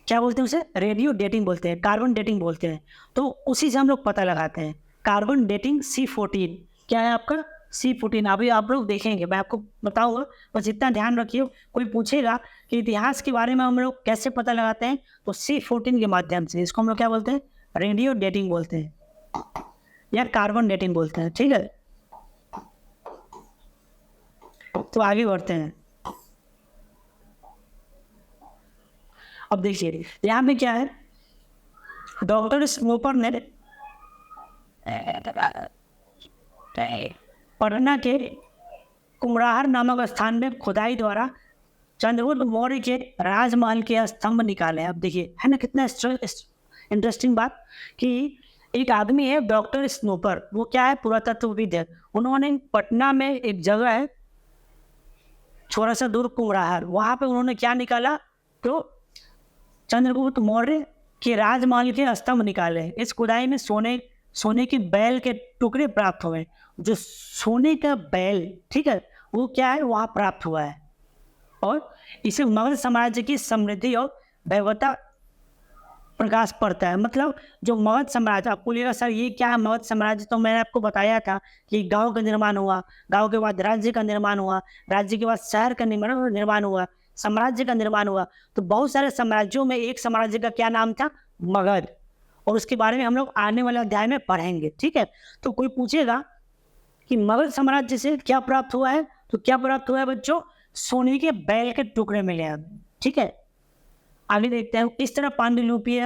क्या बोलते हैं उसे, रेडियो डेटिंग बोलते हैं, कार्बन डेटिंग बोलते हैं। तो उसी से हम लोग पता लगाते हैं। कार्बन डेटिंग C14 क्या है आपका, C14। अभी आप लोग देखेंगे, मैं आपको बताऊंगा, बस इतना ध्यान रखिए। कोई पूछेगा कि इतिहास के बारे में हम लोग कैसे पता लगाते हैं, तो C14 के माध्यम से। इसको हम लोग क्या बोलते हैं, रेडियो डेटिंग बोलते हैं या कार्बन डेटिंग बोलते हैं। ठीक है, तो आगे बढ़ते हैं। अब देखिए यहाँ पे क्या है, डॉक्टर स्नोपर ने पटना के कुमराहर नामक स्थान में खुदाई द्वारा चंद्रगुप्त मौर्य के राजमहल के स्तंभ निकाले। अब देखिए, है ना कितना इंटरेस्टिंग बात, कि एक आदमी है डॉक्टर स्नोपर, वो क्या है, पुरातत्वविद है। उन्होंने पटना में एक जगह है थोड़ा सा दूर, कुमराहर, वहाँ पे उन्होंने क्या निकाला, तो चंद्रगुप्त मौर्य के राजमहल के स्तंभ निकाले। इस खुदाई में सोने के बैल के टुकड़े प्राप्त हुए। जो सोने का बैल, ठीक है, वो क्या है, वहाँ प्राप्त हुआ है। और इसे मगध साम्राज्य की समृद्धि और वैभवता प्रकाश पड़ता है। मतलब जो मगध साम्राज्य, आपको बोलिएगा सर ये क्या है मगध साम्राज्य, तो मैंने आपको बताया था कि गांव का निर्माण हुआ, गांव के बाद राज्य का निर्माण हुआ, राज्य के बाद शहर का निर्माण हुआ, साम्राज्य का निर्माण हुआ। तो बहुत सारे साम्राज्यों में एक साम्राज्य का क्या नाम था, मगध, और उसके बारे में हम लोग आने वाले अध्याय में पढ़ेंगे। ठीक है, तो कोई पूछेगा कि मगध साम्राज्य से क्या प्राप्त हुआ है, तो क्या प्राप्त हुआ है बच्चों, सोने के बैल के टुकड़े मिले हैं। ठीक है, आगे देखते हैं। इस तरह पांडुलिपि,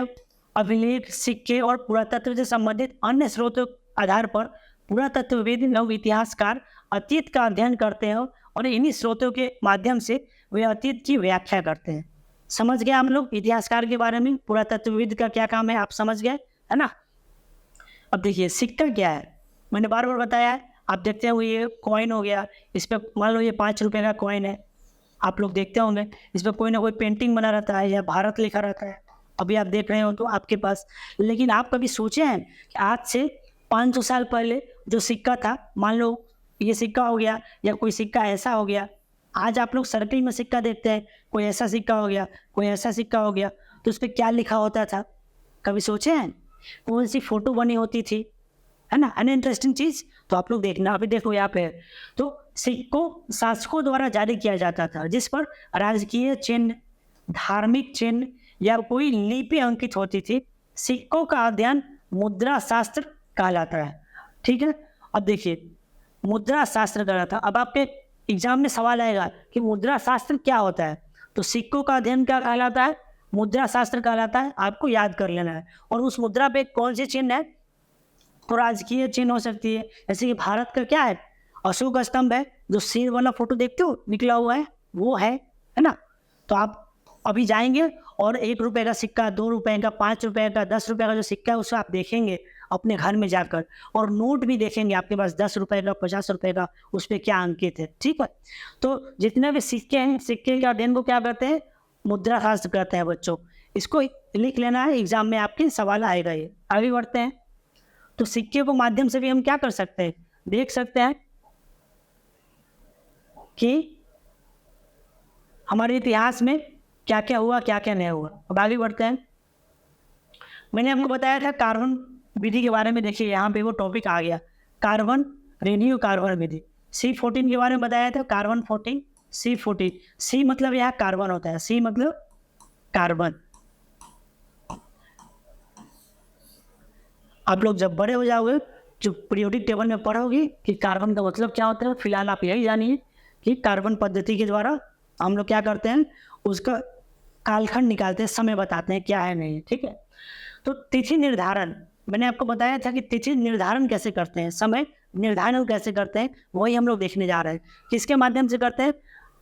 अभिलेख, सिक्के और पुरातत्व से संबंधित अन्य स्रोतों के आधार पर पुरातत्वविद नव इतिहासकार अतीत का अध्ययन करते हैं, और इन्हीं स्रोतों के माध्यम से वे अतीत की व्याख्या करते हैं। समझ गए हम लोग इतिहासकार के बारे में, पुरातत्वविद का क्या काम है, आप समझ गए, है ना। अब देखिए सिक्का क्या है, मैंने बार बार बताया है। आप देखते हैं, ये कॉइन हो गया, इस पर मान लो ये 5 रुपये का कॉइन है, आप लोग देखते होंगे, इस पर कोई ना कोई पेंटिंग बना रहता है या भारत लिखा रहता है। अभी आप देख रहे हो तो आपके पास, लेकिन आप कभी सोचे हैं कि आज से 500 साल पहले जो सिक्का था, मान लो ये सिक्का हो गया या कोई सिक्का ऐसा हो गया, आज आप लोग सर्कल में सिक्का देखते हैं, कोई ऐसा सिक्का हो गया, कोई ऐसा सिक्का हो गया, तो उस पर क्या लिखा होता था, कभी सोचे हैं, कौन सी फोटो बनी होती थी, है ना, अन इंटरेस्टिंग चीज़। तो आप लोग देखना, अभी देखो यहाँ पे, तो सिक्कों शासकों द्वारा जारी किया जाता था, जिस पर राजकीय चिन्ह, धार्मिक चिन्ह या कोई लिपि अंकित होती थी। सिक्कों का अध्ययन मुद्रा शास्त्र कहलाता है। ठीक है, अब देखिए मुद्रा शास्त्र कहलाता है। अब आपके एग्जाम में सवाल आएगा कि मुद्रा शास्त्र क्या होता है, तो सिक्कों का अध्ययन क्या कहलाता है, मुद्रा शास्त्र कहलाता है, आपको याद कर लेना है। और उस मुद्रा पे कौन से चिन्ह है, तो राजकीय चिन्ह हो सकती है, जैसे कि भारत का क्या है, अशोक स्तंभ है, जो शेर वाला फोटो देखते हो निकला हुआ है, वो है ना। तो आप अभी जाएंगे और 1 रुपये का सिक्का, 2 रुपये का, 5 रुपये का, 10 रुपये का जो सिक्का है उसे आप देखेंगे अपने घर में जाकर, और नोट भी देखेंगे आपके पास 10 रुपये का, 50 रुपये का, उस पर क्या अंकित है। ठीक है, तो जितने भी सिक्के हैं, सिक्के के अध्ययन को क्या कहते हैं, मुद्रा शास्त्र कहते हैं बच्चों। इसको लिख लेना है, एग्जाम में आपके सवाल आएगा ये। आगे बढ़ते हैं। तो सिक्के के माध्यम से भी हम क्या कर सकते हैं, देख सकते हैं कि हमारे इतिहास में क्या क्या हुआ, क्या क्या नहीं हुआ। अब आगे बढ़ते हैं। मैंने आपको बताया था कार्बन विधि के बारे में, देखिए यहाँ पे वो टॉपिक आ गया, कार्बन रेडियो कार्बन विधि। C14 के बारे में बताया था, कार्बन 14, C14। सी मतलब यहाँ कार्बन होता है, सी मतलब कार्बन। आप लोग जब बड़े हो जाओगे जो पीरियोडिक टेबल में पढ़ोगे कि कार्बन का मतलब क्या होता है, फिलहाल आप यही जानिए कि कार्बन पद्धति के द्वारा हम लोग क्या करते हैं, उसका कालखंड निकालते हैं, समय बताते हैं क्या है नहीं, ठीक है। तो तिथि निर्धारण मैंने आपको बताया था कि तिथि निर्धारण कैसे करते हैं, समय निर्धारण कैसे करते हैं, वही हम लोग देखने जा रहे हैं। किसके माध्यम से करते हैं,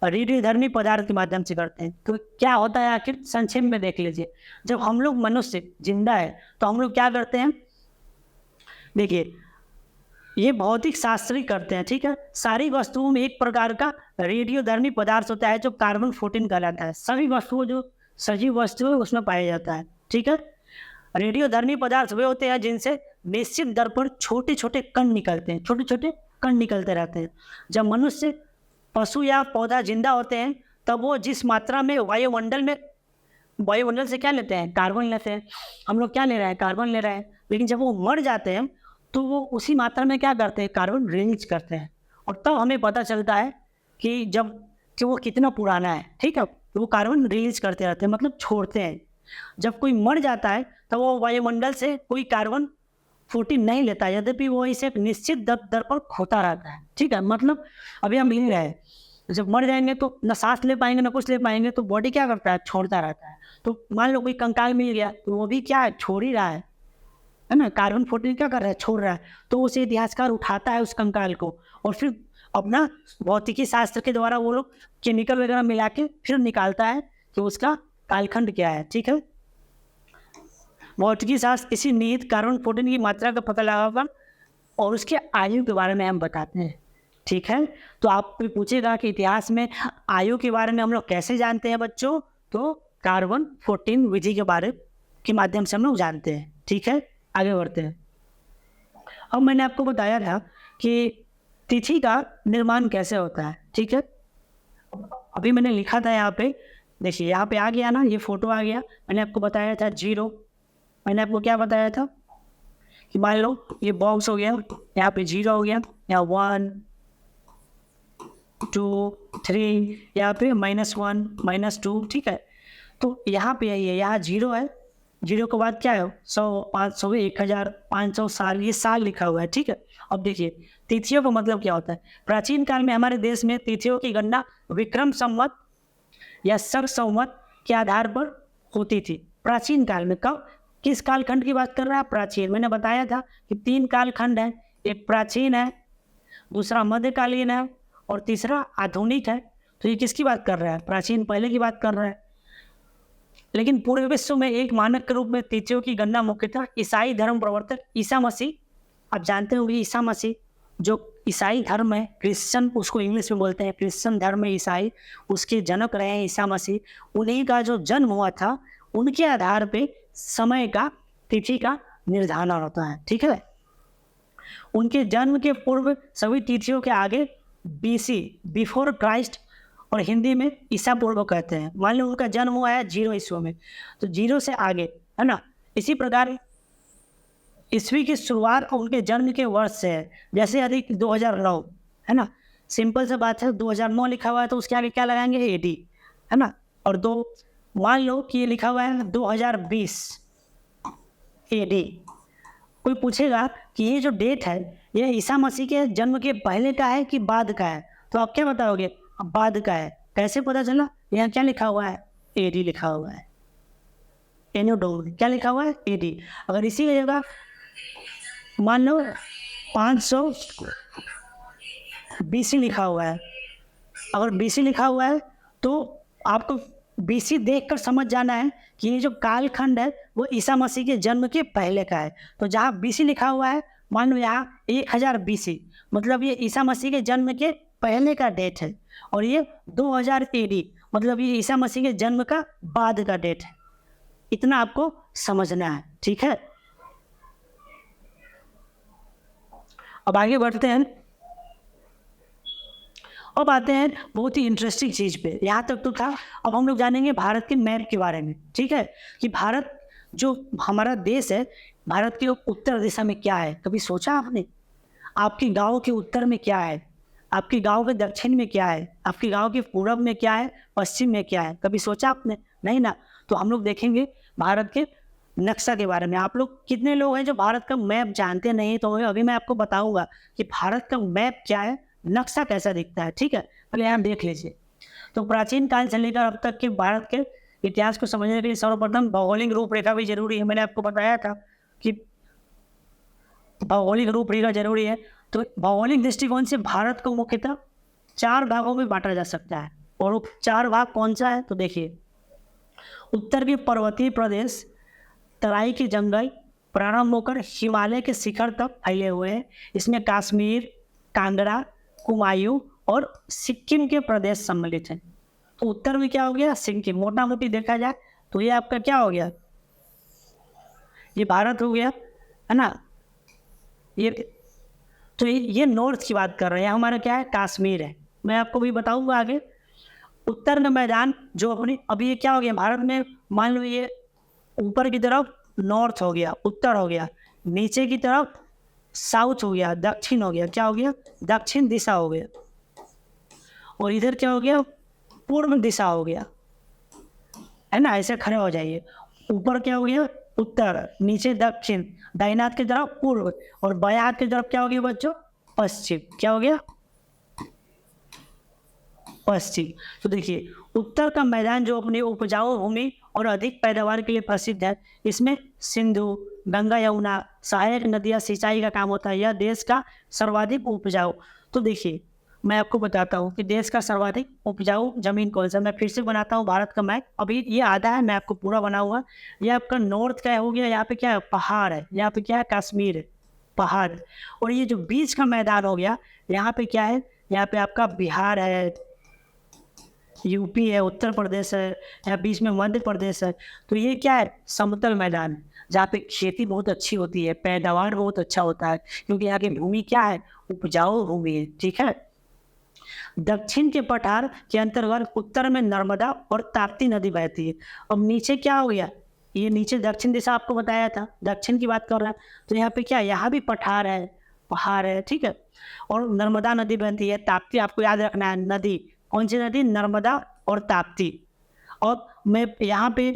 रेडियोधर्मी पदार्थ के माध्यम से करते हैं। तो क्या होता है आखिर, संक्षेप में देख लीजिए। जब हम लोग मनुष्य जिंदा है तो हम लोग क्या करते हैं, देखिए ये भौतिक शास्त्री करते हैं, ठीक है। सारी वस्तुओं में एक प्रकार का रेडियोधर्मी पदार्थ होता है जो कार्बन 14 कहलाता है। सभी वस्तुओं जो सजीव वस्तु है उसमें पाया जाता है, ठीक है। रेडियोधर्मी पदार्थ वे होते हैं जिनसे निश्चित दर पर छोटे छोटे कण निकलते हैं, छोटे छोटे कण निकलते रहते हैं। जब मनुष्य, पशु या पौधा जिंदा होते हैं तब वो जिस मात्रा में वायुमंडल से क्या लेते हैं, कार्बन लेते हैं। हम लोग क्या ले रहे हैं, कार्बन ले रहे हैं। लेकिन जब वो मर जाते हैं तो वो उसी मात्रा में क्या करते हैं, कार्बन रिलीज करते हैं। और तब हमें पता चलता है कि वो कितना पुराना है, ठीक है। तो वो कार्बन रिलीज करते रहते हैं, मतलब छोड़ते हैं। जब कोई मर जाता है तो वो वायुमंडल से कोई कार्बन 14 नहीं लेता, यद्यपि वो इसे एक निश्चित दर पर खोता रहता है, ठीक है। मतलब अभी हम ले रहे हैं, जब मर जाएंगे तो ना सांस ले पाएंगे ना कुछ ले पाएंगे, तो बॉडी क्या करता है, छोड़ता रहता है। तो मान लो कोई कंकाल मिल गया तो वो भी क्या है, छोड़ ही रहा है ना। कार्बन 14 क्या कर रहा है, छोड़ रहा है। तो उसे इतिहासकार उठाता है उस कंकाल को और फिर अपना भौतिकी शास्त्र के द्वारा वो लोग केमिकल वगैरह मिला के फिर निकालता है कि उसका कालखंड क्या है, ठीक है। भौतिकी शास्त्र इसी निहित कार्बन 14 की मात्रा का पता लगाकर और उसके आयु के बारे में हम बताते हैं, ठीक है। तो आप भी पूछेगा कि इतिहास में आयु के बारे में हम लोग कैसे जानते हैं बच्चों, तो कार्बन 14 विधि के माध्यम से हम लोग जानते हैं, ठीक है। आगे बढ़ते हैं। अब मैंने आपको बताया था कि तिथि का निर्माण कैसे होता है, ठीक है। अभी मैंने लिखा था यहाँ पे, देखिए यहाँ पे आ गया ना, ये फोटो आ गया। मैंने आपको बताया था 0, मैंने आपको क्या बताया था कि मान लो ये बॉक्स हो गया, यहाँ पे 0 हो गया, यहाँ 1 2 3, यहाँ पे -1 -2, ठीक है। तो यहाँ पे यही है, यहाँ 0 है, 0 के बाद क्या है, 100 500 1000 500 साल, ये साल लिखा हुआ है, ठीक है। अब देखिए तिथियों का मतलब क्या होता है। प्राचीन काल में हमारे देश में तिथियों की गणना विक्रम संवत या शक संवत के आधार पर होती थी। प्राचीन काल में, कब, किस कालखंड की बात कर रहा है, प्राचीन। मैंने बताया था कि 3 कालखंड है, एक प्राचीन है, दूसरा मध्यकालीन है और तीसरा आधुनिक है। तो ये किसकी बात कर रहा है, प्राचीन पहले की बात कर रहा है। लेकिन पूरे विश्व में एक मानक के रूप में तिथियों की गणना मुख्यतः ईसाई धर्म प्रवर्तक ईसा मसीह, आप जानते होंगे ईसा मसीह, जो ईसाई धर्म है, क्रिश्चियन उसको इंग्लिश में बोलते हैं, क्रिश्चियन धर्म में ईसाई, उसके जनक रहे हैं ईसा मसीह। उन्हीं का जो जन्म हुआ था उनके आधार पे समय का, तिथि का निर्धारण होता है, ठीक है। उनके जन्म के पूर्व सभी तिथियों के आगे BC, बिफोर क्राइस्ट, और हिंदी में ईसा पूर्व कहते हैं। मान लो उनका जन्म हुआ है 0 ईस्वी में, तो 0 से आगे, है ना। इसी प्रकार ईस्वी की शुरुआत उनके जन्म के वर्ष से है। जैसे यदि 2009 है ना, सिंपल सा बात है, 2009 लिखा हुआ है तो उसके आगे क्या लगाएंगे, AD, है ना। और मान लो कि ये लिखा हुआ है 2020 AD। कोई पूछेगा कि ये जो डेट है ये ईसा मसीह के जन्म के पहले का है कि बाद का है, तो आप क्या बताओगे, बाद का है। कैसे पता चला, यहाँ क्या लिखा हुआ है, AD लिखा हुआ है। क्या लिखा हुआ है, AD। अगर इसी की जगह मान लो 500 BC लिखा हुआ है, अगर BC लिखा हुआ है तो आपको BC देखकर समझ जाना है कि ये जो कालखंड है वो ईसा मसीह के जन्म के पहले का है। तो जहाँ BC लिखा हुआ है, मान लो यहाँ 1000 BC, मतलब ये ईसा मसीह के जन्म के पहले का डेट है। और ये 2000 AD, मतलब ये ईसा मसीह के जन्म का बाद का डेट है। इतना आपको समझना है, ठीक है। अब आगे बढ़ते हैं। अब आते हैं बहुत ही इंटरेस्टिंग चीज़ पे। यहाँ तक तो था, अब हम लोग जानेंगे भारत के मैप के बारे में, ठीक है। कि भारत जो हमारा देश है, भारत के उत्तर दिशा में क्या है, कभी सोचा आपने? आपके गांव के उत्तर में क्या है, आपके गांव के दक्षिण में क्या है, आपके गांव के पूरब में क्या है, पश्चिम में क्या है, कभी सोचा आपने? नहीं ना। तो हम लोग देखेंगे भारत के नक्शा के बारे में। आप लोग कितने लोग हैं जो भारत का मैप जानते नहीं? तो अभी मैं आपको बताऊंगा कि भारत का मैप क्या है, नक्शा कैसा दिखता है, ठीक है। पहले यहाँ देख लीजिए। तो प्राचीन काल से लेकर अब तक के भारत के इतिहास को समझने के लिए सर्वप्रथम भौगोलिक रूपरेखा भी जरूरी है। मैंने आपको बताया था कि भौगोलिक रूपरेखा जरूरी है। तो भौगोलिक दृष्टिकोण से भारत को मुख्यतः 4 भागों में बांटा जा सकता है। और वो 4 भाग कौन सा है? तो देखिए, उत्तर के पर्वतीय प्रदेश, तराई के जंगल प्रारंभ होकर हिमालय के शिखर तक फैले हुए हैं। इसमें कश्मीर, कांगड़ा, कुमायूं और सिक्किम के प्रदेश सम्मिलित हैं। तो उत्तर में क्या हो गया? सिक्किम। मोटा मोटी देखा जाए तो ये आपका क्या हो गया? ये भारत हो गया, है ना। ये तो ये नॉर्थ की बात कर रहे हैं। हमारा क्या है? कश्मीर है। मैं आपको भी बताऊंगा आगे। उत्तर का मैदान जो अपनी अभी ये क्या हो गया भारत में, मान लो ये ऊपर की तरफ नॉर्थ हो गया, उत्तर हो गया, नीचे की तरफ साउथ हो गया, दक्षिण हो गया, क्या हो गया? दक्षिण दिशा हो गया। और इधर क्या हो गया? पूर्व दिशा हो गया, है ना। ऐसे खड़े हो जाइए। ऊपर क्या हो गया? उत्तर, नीचे दक्षिण, दाहिने हाथ की तरफ पूर्व और बाएं हाथ की तरफ क्या हो गया बच्चों? पश्चिम। क्या हो गया? पश्चिम। तो देखिए, उत्तर का मैदान जो अपनी उपजाऊ भूमि और अधिक पैदावार के लिए प्रसिद्ध है। इसमें सिंधु, गंगा, यमुना सहायक नदियां सिंचाई का काम होता है। यह देश का सर्वाधिक उपजाऊ। तो देखिए, मैं आपको बताता हूँ कि देश का सर्वाधिक उपजाऊ जमीन कौन सा। मैं फिर से बनाता हूँ भारत का मैप। अभी ये आधा है, मैं आपको पूरा बनाऊंगा। ये आपका नॉर्थ का हो गया, यहाँ पे क्या है? पहाड़ है। यहाँ पे क्या है? कश्मीर है, पहाड़। और ये जो बीच का मैदान हो गया, यहाँ पे क्या है? यहाँ पे आपका बिहार है, यूपी है, उत्तर प्रदेश है, या बीच में मध्य प्रदेश है। तो ये क्या है? समतल मैदान है, जहाँ पे खेती बहुत अच्छी होती है, पैदावार बहुत अच्छा होता है, क्योंकि यहाँ की भूमि क्या है? उपजाऊ भूमि है, ठीक है। दक्षिण के पठार के अंतर्गत उत्तर में नर्मदा और ताप्ती नदी बहती है। अब नीचे क्या हो गया? ये नीचे दक्षिण दिशा आपको बताया था, दक्षिण की बात कर रहा है। तो यहाँ पे क्या? यहाँ भी पठार है, पहाड़ है, ठीक है। और नर्मदा नदी बहती है। ताप्ती आपको याद रखना है नदी, कौन सी नदी? नर्मदा और ताप्ती। और मैं यहाँ पे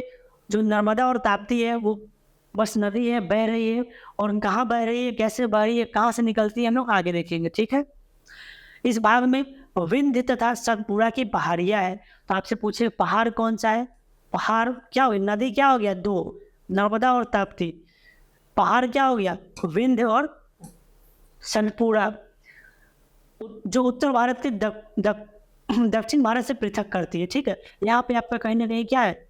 जो नर्मदा और ताप्ती है वो बस नदी है, बह रही है। और कहाँ बह रही है, कैसे बह रही है, कहाँ से निकलती है, हम लोग आगे देखेंगे, ठीक है। इस भाग में विंध्य तथा सतपुड़ा की पहाड़ियाँ है। तो आपसे पूछे पहाड़ कौन सा है? पहाड़ क्या हो गया? नदी क्या हो गया? 2, नर्मदा और ताप्ती। पहाड़ क्या हो गया? विंध्य और सतपुड़ा, जो उत्तर भारत के दक्षिण भारत से पृथक करती है, ठीक है। यहाँ पे आपका कहीं ना कहीं क्या है?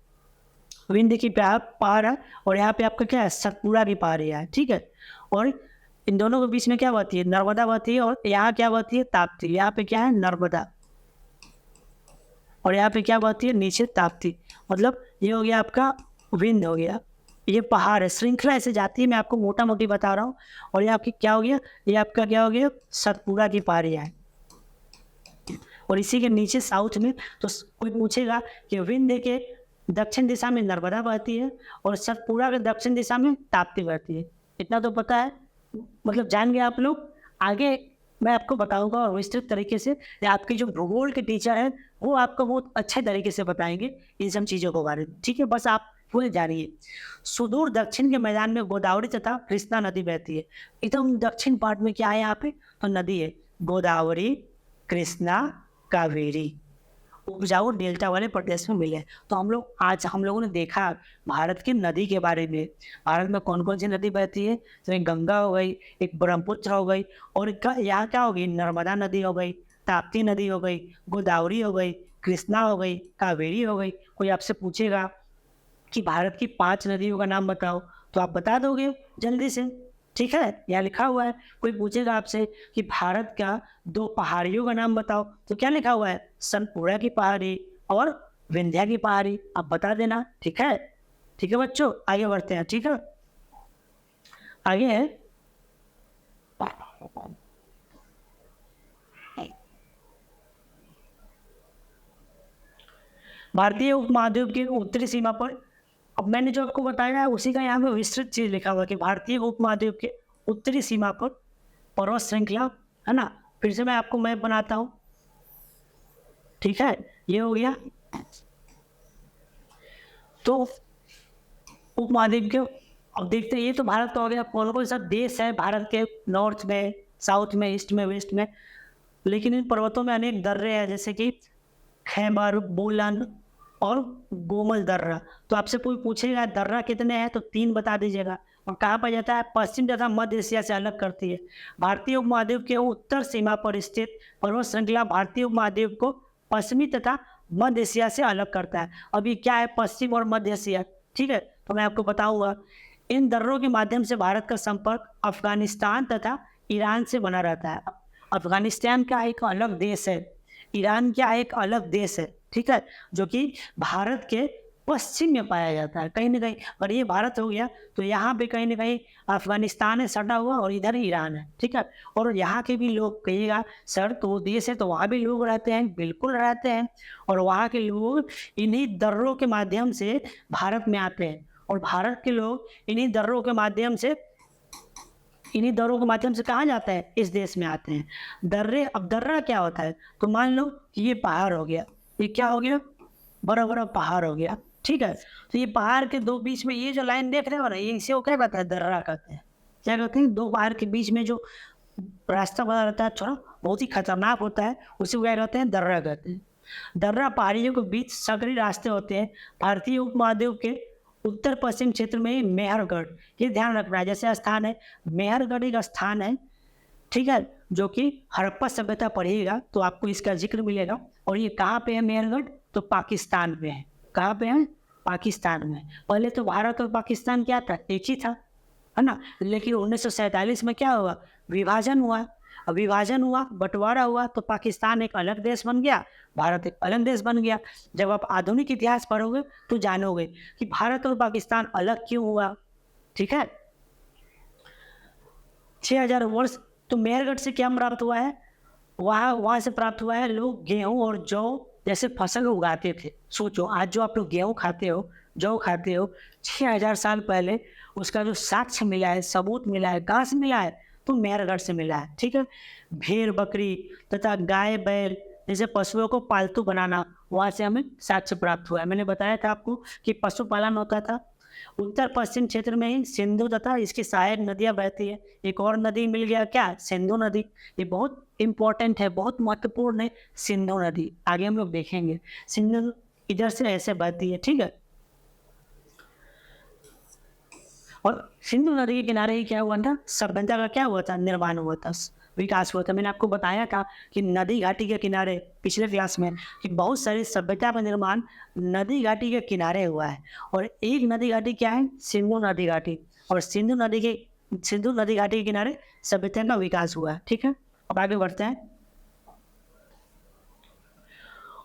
विंध्य की पहाड़ है। और यहाँ पे आपका क्या है? सतपुड़ा की पहाड़ियाँ है, ठीक है। और इन दोनों के बीच में क्या बहती है? नर्मदा बहती है। और यहाँ क्या बहती है? ताप्ती। यहाँ पे क्या है? नर्मदा। और यहाँ पे क्या बहती है? नीचे ताप्ती। मतलब ये हो गया आपका विंध्य हो गया, ये पहाड़ है, श्रृंखला ऐसे जाती है। मैं आपको मोटा मोटी बता रहा हूँ। और ये आपकी क्या हो गया? ये आपका क्या हो गया? सतपुड़ा की पहाड़ियाँ है। और इसी के नीचे साउथ में, तो कोई पूछेगा कि विंध्य के दक्षिण दिशा में नर्मदा बहती है और सतपुड़ा के दक्षिण दिशा में ताप्ती बहती है। इतना तो पता है, मतलब जान गए आप लोग। आगे मैं आपको बताऊंगा और विस्तृत तरीके से। आपके जो भूगोल के टीचर हैं वो आपको बहुत अच्छे तरीके से बताएंगे इन सब चीज़ों के बारे में, ठीक है। बस आप वो जानिए। सुदूर दक्षिण के मैदान में गोदावरी तथा कृष्णा नदी बहती है। एकदम दक्षिण पार्ट में क्या है? यहाँ पे तो नदी है, गोदावरी, कृष्णा, कावेरी। उपजाऊ डेल्टा वाले प्रदेश में मिले। तो हम लोगों ने देखा भारत की नदी के बारे में। भारत में कौन कौन सी नदी बहती है? तो एक गंगा हो गई, एक ब्रह्मपुत्र हो गई, और यहाँ क्या हो गई? नर्मदा नदी हो गई, ताप्ती नदी हो गई, गोदावरी हो गई, कृष्णा हो गई, कावेरी हो गई। कोई आपसे पूछेगा कि भारत की 5 नदियों का नाम बताओ, तो आप बता दोगे जल्दी से, ठीक है। यहाँ लिखा हुआ है। कोई पूछेगा आपसे कि भारत का 2 पहाड़ियों का नाम बताओ, तो क्या लिखा हुआ है? सतपुड़ा की पहाड़ी और विंध्या की पहाड़ी। आप बता देना, ठीक है। ठीक है बच्चों, आगे बढ़ते हैं, ठीक है। आगे है भारतीय उपमहाद्वीप की उत्तरी सीमा पर। अब मैंने जो आपको बताया है उसी का यहाँ पे विस्तृत चीज लिखा हुआ है कि भारतीय उपमहाद्वीप के उत्तरी सीमा पर पर्वत श्रृंखला, है ना। फिर से मैं आपको मैप बनाता हूँ, ठीक है। ये हो गया। तो उपमहाद्वीप के, अब देखते हैं, ये तो भारत का हो गया। कौन कौन सा देश है भारत के नॉर्थ में, साउथ में, ईस्ट में, वेस्ट में? लेकिन इन पर्वतों में अनेक दर्रे हैं, जैसे कि खैबर, बोलन और गोमल दर्रा। तो आपसे कोई पूछेगा दर्रा कितने हैं तो 3 बता दीजिएगा। और कहाँ पर जाता है? पश्चिम तथा मध्य एशिया से अलग करती है। भारतीय उपमहाद्वीप के उत्तर सीमा पर स्थित पर्वत श्रृंखला भारतीय उपमहाद्वीप को पश्चिमी तथा मध्य एशिया से अलग करता है। अब ये क्या है? पश्चिम और मध्य एशिया, ठीक है। तो मैं आपको बताऊंगा। इन दर्रों के माध्यम से भारत का संपर्क अफगानिस्तान तथा ईरान से बना रहता है। अफगानिस्तान का एक अलग देश है, ईरान का एक अलग देश है, ठीक है, जो कि भारत के पश्चिम में पाया जाता है कहीं ना कहीं। और ये भारत हो गया तो यहाँ पे कहीं ना कहीं अफगानिस्तान है सटा हुआ और इधर ईरान है, ठीक है। और यहाँ के भी लोग, कहिएगा सर तो वो देश है तो वहाँ भी लोग रहते हैं, बिल्कुल रहते हैं। और वहाँ के लोग इन्हीं दर्रों के माध्यम से भारत में आते हैं, और भारत के लोग इन्हीं दर्रों के माध्यम से कहाँ जाते हैं? इस देश में आते हैं। दर्रे, अब दर्रा क्या होता है? तो मान लो कि ये पहाड़ हो गया, ये क्या हो गया? बड़ा बड़ा पहाड़ हो गया, ठीक है। तो ये पहाड़ के दो बीच में ये जो लाइन देख रहे हो ना, ये इसे वो क्या कहते हैं? दर्रा कहते हैं। क्या कहते हैं? दो पहाड़ के बीच में जो रास्ता बना रहता है, थोड़ा बहुत ही खतरनाक होता है, उसे क्या कहते हैं? दर्रा कहते हैं। दर्रा पहाड़ियों के बीच सकरी रास्ते होते हैं। भारतीय उपमहाद्वीप के उत्तर पश्चिम क्षेत्र में मेहरगढ़, ये ध्यान रखना है, जैसे स्थान है मेहरगढ़, एक स्थान है, ठीक है, जो कि हड़प्पा सभ्यता पढ़िएगा तो आपको इसका जिक्र मिलेगा। और ये कहाँ पे है मेहरगढ़? तो पाकिस्तान में है। कहाँ पे है? पाकिस्तान में। पहले तो भारत और पाकिस्तान क्या था? एक ही था, है ना। लेकिन 1947 में क्या हुआ? विभाजन हुआ। अब विभाजन हुआ, बंटवारा हुआ, तो पाकिस्तान एक अलग देश बन गया, भारत एक अलग देश बन गया। जब आप आधुनिक इतिहास पढ़ोगे तो जानोगे कि भारत और पाकिस्तान अलग क्यों हुआ, ठीक है। 6000 वर्ष। तो मेहरगढ़ से क्या प्राप्त हुआ है? वहाँ से प्राप्त हुआ है, लोग गेहूँ और जौ जैसे फसल उगाते थे। सोचो, आज जो आप लोग गेहूँ खाते हो, जौ खाते हो, 6000 साल पहले उसका जो साक्ष्य मिला है, सबूत मिला है, कहाँ से मिला है? तो मेहरगढ़ से मिला है, ठीक है। भेड़, बकरी तथा गाय, बैल जैसे पशुओं को पालतू बनाना, वहाँ से हमें साक्ष्य प्राप्त हुआ है। मैंने बताया था आपको कि पशुपालन होता था। उत्तर पश्चिम क्षेत्र में ही सिंधु तथा इसकी सहायक नदियाँ बहती है। एक और नदी मिल गया, क्या? सिंधु नदी। ये बहुत इंपॉर्टेंट है, बहुत महत्वपूर्ण है, सिंधु नदी। आगे हम लोग देखेंगे। सिंधु इधर से ऐसे बहती है, ठीक है। और सिंधु नदी के किनारे ही क्या हुआ था? सभ्यता का क्या हुआ था? निर्माण हुआ था, विकास हुआ था। मैंने आपको बताया था कि नदी घाटी के किनारे, पिछले क्लास में, कि बहुत सारी सभ्यता का निर्माण नदी घाटी के किनारे हुआ है। और एक नदी घाटी क्या है? सिंधु नदी घाटी। और सिंधु नदी घाटी के किनारे सभ्यता का विकास हुआ है, ठीक है। अब आगे बढ़ते हैं।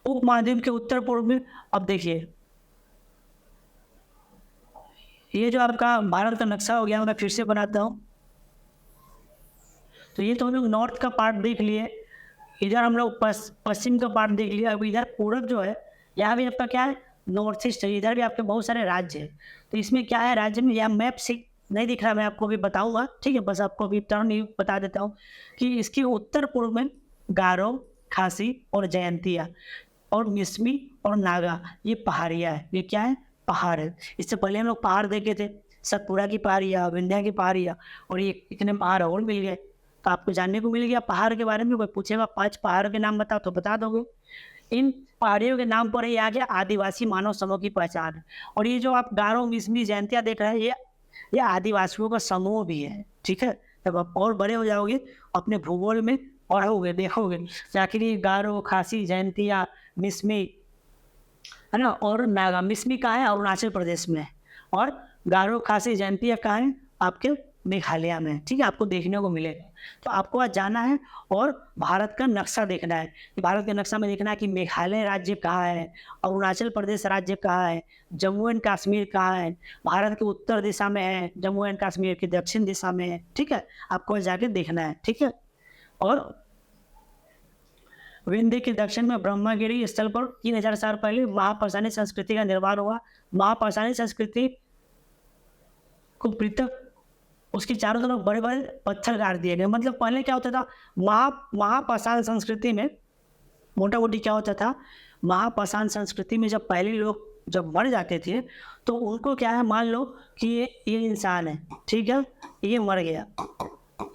उपमहाद्वीप के उत्तर पूर्व में, अब देखिए, ये जो आपका भारत का नक्शा हो गया, मैं फिर से बनाता हूँ। तो ये तो हम लोग नॉर्थ का पार्ट देख लिए, इधर हम लोग पश्चिम का पार्ट देख लिया। अब इधर पूरब जो है, यहाँ भी आपका क्या है? नॉर्थ ईस्ट है। इधर भी आपके बहुत सारे राज्य हैं। तो इसमें क्या है? राज्य में यहाँ मैप से नहीं दिख रहा, मैं आपको भी बताऊंगा, ठीक है। बस आपको अभी टर्न ही बता देता हूँ कि इसके उत्तर पूर्व में गारो, खासी और जयंतिया और मिसमी और नागा, ये पहाड़ियाँ है। ये क्या है? पहाड़ है। इससे पहले हम लोग पहाड़ देखे थे, सतपुड़ा की पहाड़ियाँ, विंध्या की पहाड़ियाँ, और ये इतने पहाड़ और मिल गए। तो आपको जानने को मिल गया पहाड़ के बारे में। कोई पूछेगा 5 पहाड़ों के नाम बताओ तो बता दोगे। इन पहाड़ियों के नाम पर ही आ गया आदिवासी मानव समूह की पहचान है। और ये जो आप गारो, मिसमी, जयंतिया देख रहे हैं, ये आदिवासियों का समूह भी है, ठीक है। जब आप और बड़े हो जाओगे अपने भूगोल में पढ़ोगे, देखोगे, आखिर ये गारो, खासी, जयंतिया, मिसमी, है ना, और नागा। मिसमी कहाँ है? अरुणाचल प्रदेश में है। और गारो, खासी, जयंतिया कहाँ है? आपके मेघालय में, ठीक है। आपको देखने को मिलेगा। तो आपको आज जाना है और भारत का नक्शा देखना है। भारत के नक्शा में देखना है कि मेघालय राज्य कहाँ है, अरुणाचल प्रदेश राज्य कहाँ है, जम्मू एंड कश्मीर कहाँ है, भारत के उत्तर दिशा में है, जम्मू एंड कश्मीर की दक्षिण दिशा में है, ठीक है। आपको जाके देखना है, ठीक है। और विंध्य के दक्षिण में ब्रह्मगिरी स्थल पर 3000 साल पहले महापाषाणी संस्कृति का निर्माण हुआ। महापाषाणी संस्कृति को पृथक, उसके चारों तरफ बड़े बड़े पत्थर गाड़ दिए गए। मतलब पहले क्या होता था? महापाषाण संस्कृति में मोटा मोटी क्या होता था? महापाषाण संस्कृति में जब पहले लोग जब मर जाते थे तो उनको क्या है, मान लो कि ये इंसान है, ठीक है, ये मर गया,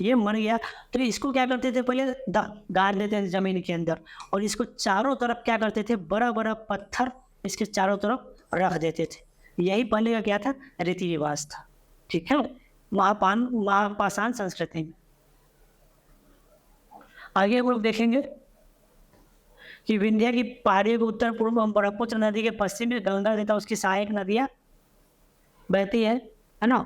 ये मर गया, तो इसको क्या करते थे, पहले गाड़ देते थे ज़मीन के अंदर, और इसको चारों तरफ क्या करते थे, बड़ा बड़ा पत्थर इसके चारों तरफ रख देते थे। यही पहले का क्या था, रीति रिवाज था, ठीक है, महापाषाण संस्कृति में। आगे हम लोग देखेंगे कि विंध्या की पहाड़ियों के उत्तर पूर्व में ब्रह्मपुत्र नदी के पश्चिम में गंगा तथा उसकी सहायक नदियाँ बहती है ना।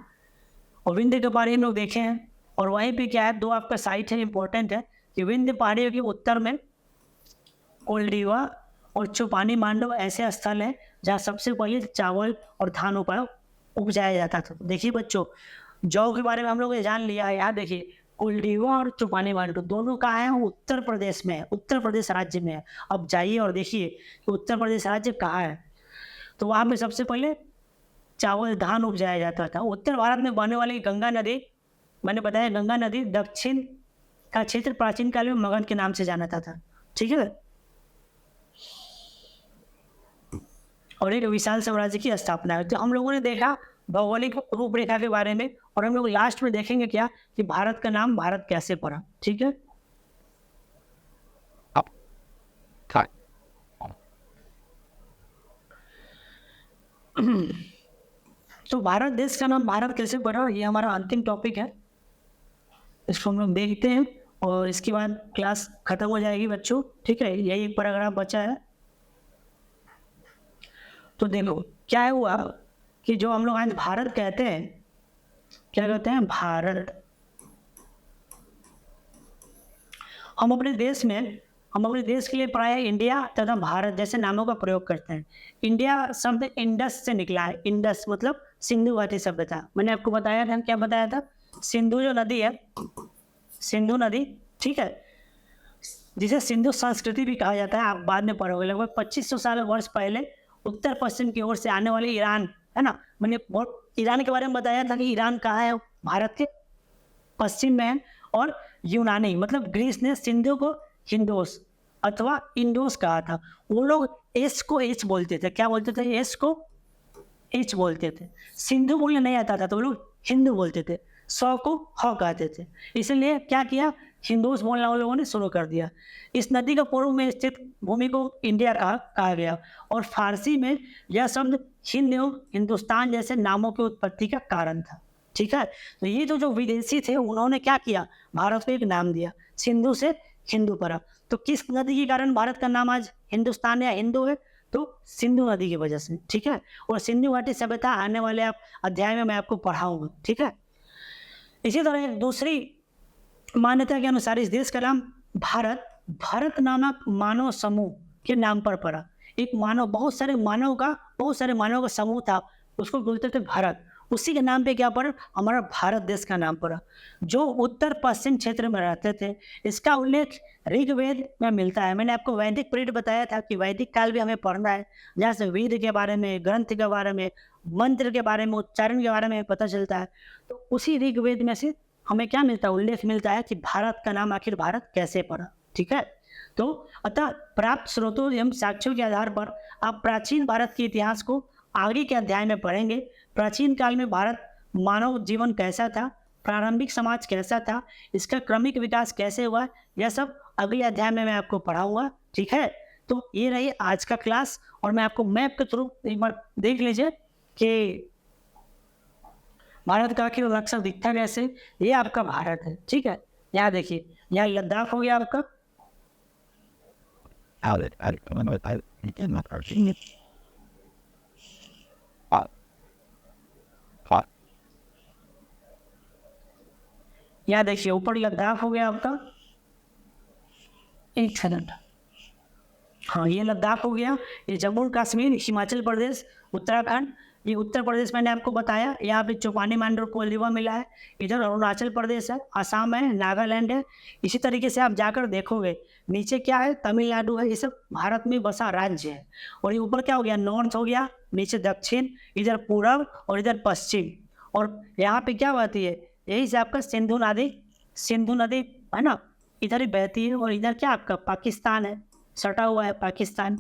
और विंध्य के पहाड़ी हम लोग देखे हैं, और वहीं पे क्या है, दो आपका साइट है इंपॉर्टेंट है कि विंध्य पहाड़ियों के उत्तर में कोल्डीवा और चौपानी मांडव ऐसे स्थल है जहाँ सबसे पहले चावल और धान उपजाया जाता था। देखिए बच्चों, जौ के बारे में हम लोग ने जान लिया है। यहाँ देखिए कोल्डीवा और चौपानी मांडव दोनों कहाँ है, उत्तर प्रदेश में है, उत्तर प्रदेश राज्य में है। अब जाइए और देखिए कि उत्तर प्रदेश राज्य कहाँ है। तो वहाँ पे सबसे पहले चावल धान उपजाया जाता था। उत्तर भारत में बहने वाली गंगा नदी, मैंने बताया गंगा नदी दक्षिण का क्षेत्र प्राचीन काल में मगध के नाम से जाना था, ठीक है, और एक विशाल साम्राज्य की स्थापना है। तो हम लोगों ने देखा भौगोलिक रूपरेखा के बारे में, और हम लोग लास्ट में देखेंगे क्या कि भारत का नाम भारत कैसे पड़ा, ठीक है। तो भारत देश का नाम भारत कैसे पड़ा, ये हमारा अंतिम टॉपिक है, इसको हम लोग देखते हैं और इसके बाद क्लास खत्म हो जाएगी बच्चों, ठीक है। यही एक पैराग्राफ बचा है। तो देखो क्या हुआ कि जो हम लोग आज भारत कहते हैं, क्या कहते हैं, भारत, हम अपने देश के लिए प्राय इंडिया तथा भारत जैसे नामों का प्रयोग करते हैं। इंडिया शब्द इंडस से निकला है, इंडस मतलब सिंधु घाटी सभ्यता। मैंने आपको बताया था, क्या बताया था, सिंधु जो नदी है, सिंधु नदी, ठीक है, जिसे सिंधु संस्कृति भी कहा जाता है, आप बाद में पढ़ोगे। लगभग 2500 साल वर्ष पहले उत्तर पश्चिम की ओर से आने वाले ईरान, है ना, मैंने ईरान के बारे में बताया था कि ईरान कहाँ है, भारत के पश्चिम में है। और यूनानी मतलब ग्रीस ने सिंधु को हिंदोस अथवा इंडोस कहा था। वो लोग एस को एच बोलते थे, क्या बोलते थे, एस को एच बोलते थे। सिंधु बोलने नहीं आता था तो वो लोग हिंदू बोलते थे, सौ को ह कहते थे। इसलिए क्या किया, हिंदूस बोलना उन लोगों ने शुरू कर दिया। इस नदी का पूर्व में स्थित भूमि को इंडिया कहा गया, और फारसी में यह शब्द हिंद एवं हिंदुस्तान जैसे नामों की उत्पत्ति का कारण था, ठीक है। तो ये जो विदेशी थे उन्होंने क्या किया, भारत को एक नाम दिया, सिंधु से हिंदू पड़ा। तो किस नदी के कारण भारत का नाम आज हिंदुस्तान या हिंदू है, तो सिंधु नदी की वजह से, ठीक है। और सिंधु घाटी सभ्यता आने वाले अध्याय में मैं आपको पढ़ाऊंगा, ठीक है। इसी तरह दूसरी मान्यता के अनुसार इस देश का नाम भारत नामक मानव समूह के नाम पर पड़ा। एक मानव, बहुत सारे मानव का समूह था, उसको बोलते थे भारत। उसी के नाम पे क्या पड़ा, हमारा भारत देश का नाम पड़ा, जो उत्तर पश्चिम क्षेत्र में रहते थे। इसका उल्लेख ऋग्वेद में मिलता है। मैंने आपको वैदिक पीरियड बताया था कि वैदिक काल भी हमें पढ़ना है, जहाँ से वेद के बारे में, ग्रंथ के बारे में, मंत्र के बारे में, उच्चारण के बारे में पता चलता है। तो उसी ऋग्वेद में से हमें क्या मिलता है, उल्लेख मिलता है कि भारत का नाम आखिर भारत कैसे पड़ा, ठीक है। तो अतः प्राप्त स्रोतों एवं साक्ष्यों के आधार पर आप प्राचीन भारत के इतिहास को आगे के अध्याय में पढ़ेंगे। प्राचीन काल में भारत मानव जीवन कैसा था, प्रारंभिक समाज कैसा था, इसका क्रमिक विकास कैसे हुआ, यह सब अगले अध्याय में मैं आपको पढ़ाऊंगा, ठीक है। तो ये रही आज का क्लास, और मैं आपको मैप के थ्रू एक बार देख लीजिए कि भारत का आखिर नक्शा दिखता कैसे। ये आपका भारत है, ठीक है। यहाँ देखिए, यहाँ लद्दाख हो गया आपका, यहाँ देखिए ऊपर लद्दाख हो गया आपका, एक सेकंड, हाँ ये लद्दाख हो गया। ये जम्मू कश्मीर, हिमाचल प्रदेश, उत्तराखंड, ये उत्तर प्रदेश मैंने आपको बताया। यहाँ पे चौपानी मांडव कोल्डीवा मिला है। इधर अरुणाचल प्रदेश है, असम है, नागालैंड है। इसी तरीके से आप जाकर देखोगे नीचे क्या है, तमिलनाडु है। ये सब भारत में बसा राज्य है। और ये ऊपर क्या हो गया, नॉर्थ हो गया, नीचे दक्षिण, इधर पूर्व और इधर पश्चिम। और यहाँ पे क्या बहती है, यही से आपका सिंधु नदी है ना, इधर ही बहती है। और इधर क्या आपका पाकिस्तान है, सटा हुआ है पाकिस्तान,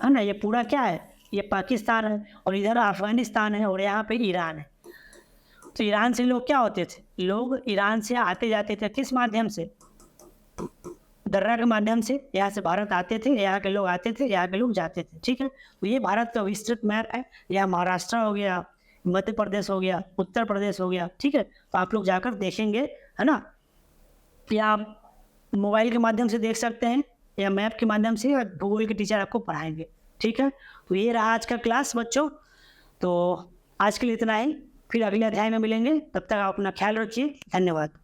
है ना। ये पूरा क्या है, ये पाकिस्तान है, और इधर अफगानिस्तान है, और यहाँ पे ईरान है। तो ईरान से लोग क्या होते थे, लोग ईरान से आते जाते थे किस माध्यम से, दर्रा के माध्यम से यहाँ से भारत आते थे, यहाँ के लोग आते थे, यहाँ के लोग जाते थे। ठीक है, तो ये भारत का विस्तृत मैप है। यहाँ महाराष्ट्र हो गया, मध्य प्रदेश हो गया, उत्तर प्रदेश हो गया। ठीक है, तो आप लोग जाकर देखेंगे, है ना, या आप मोबाइल के माध्यम से देख सकते हैं, या मैप के माध्यम से, या भूगोल के टीचर आपको पढ़ाएंगे। ठीक है, तो ये रहा आज का क्लास बच्चों। तो आज के लिए इतना ही, फिर अगले अध्याय में मिलेंगे। तब तक आप अपना ख्याल रखिए। धन्यवाद।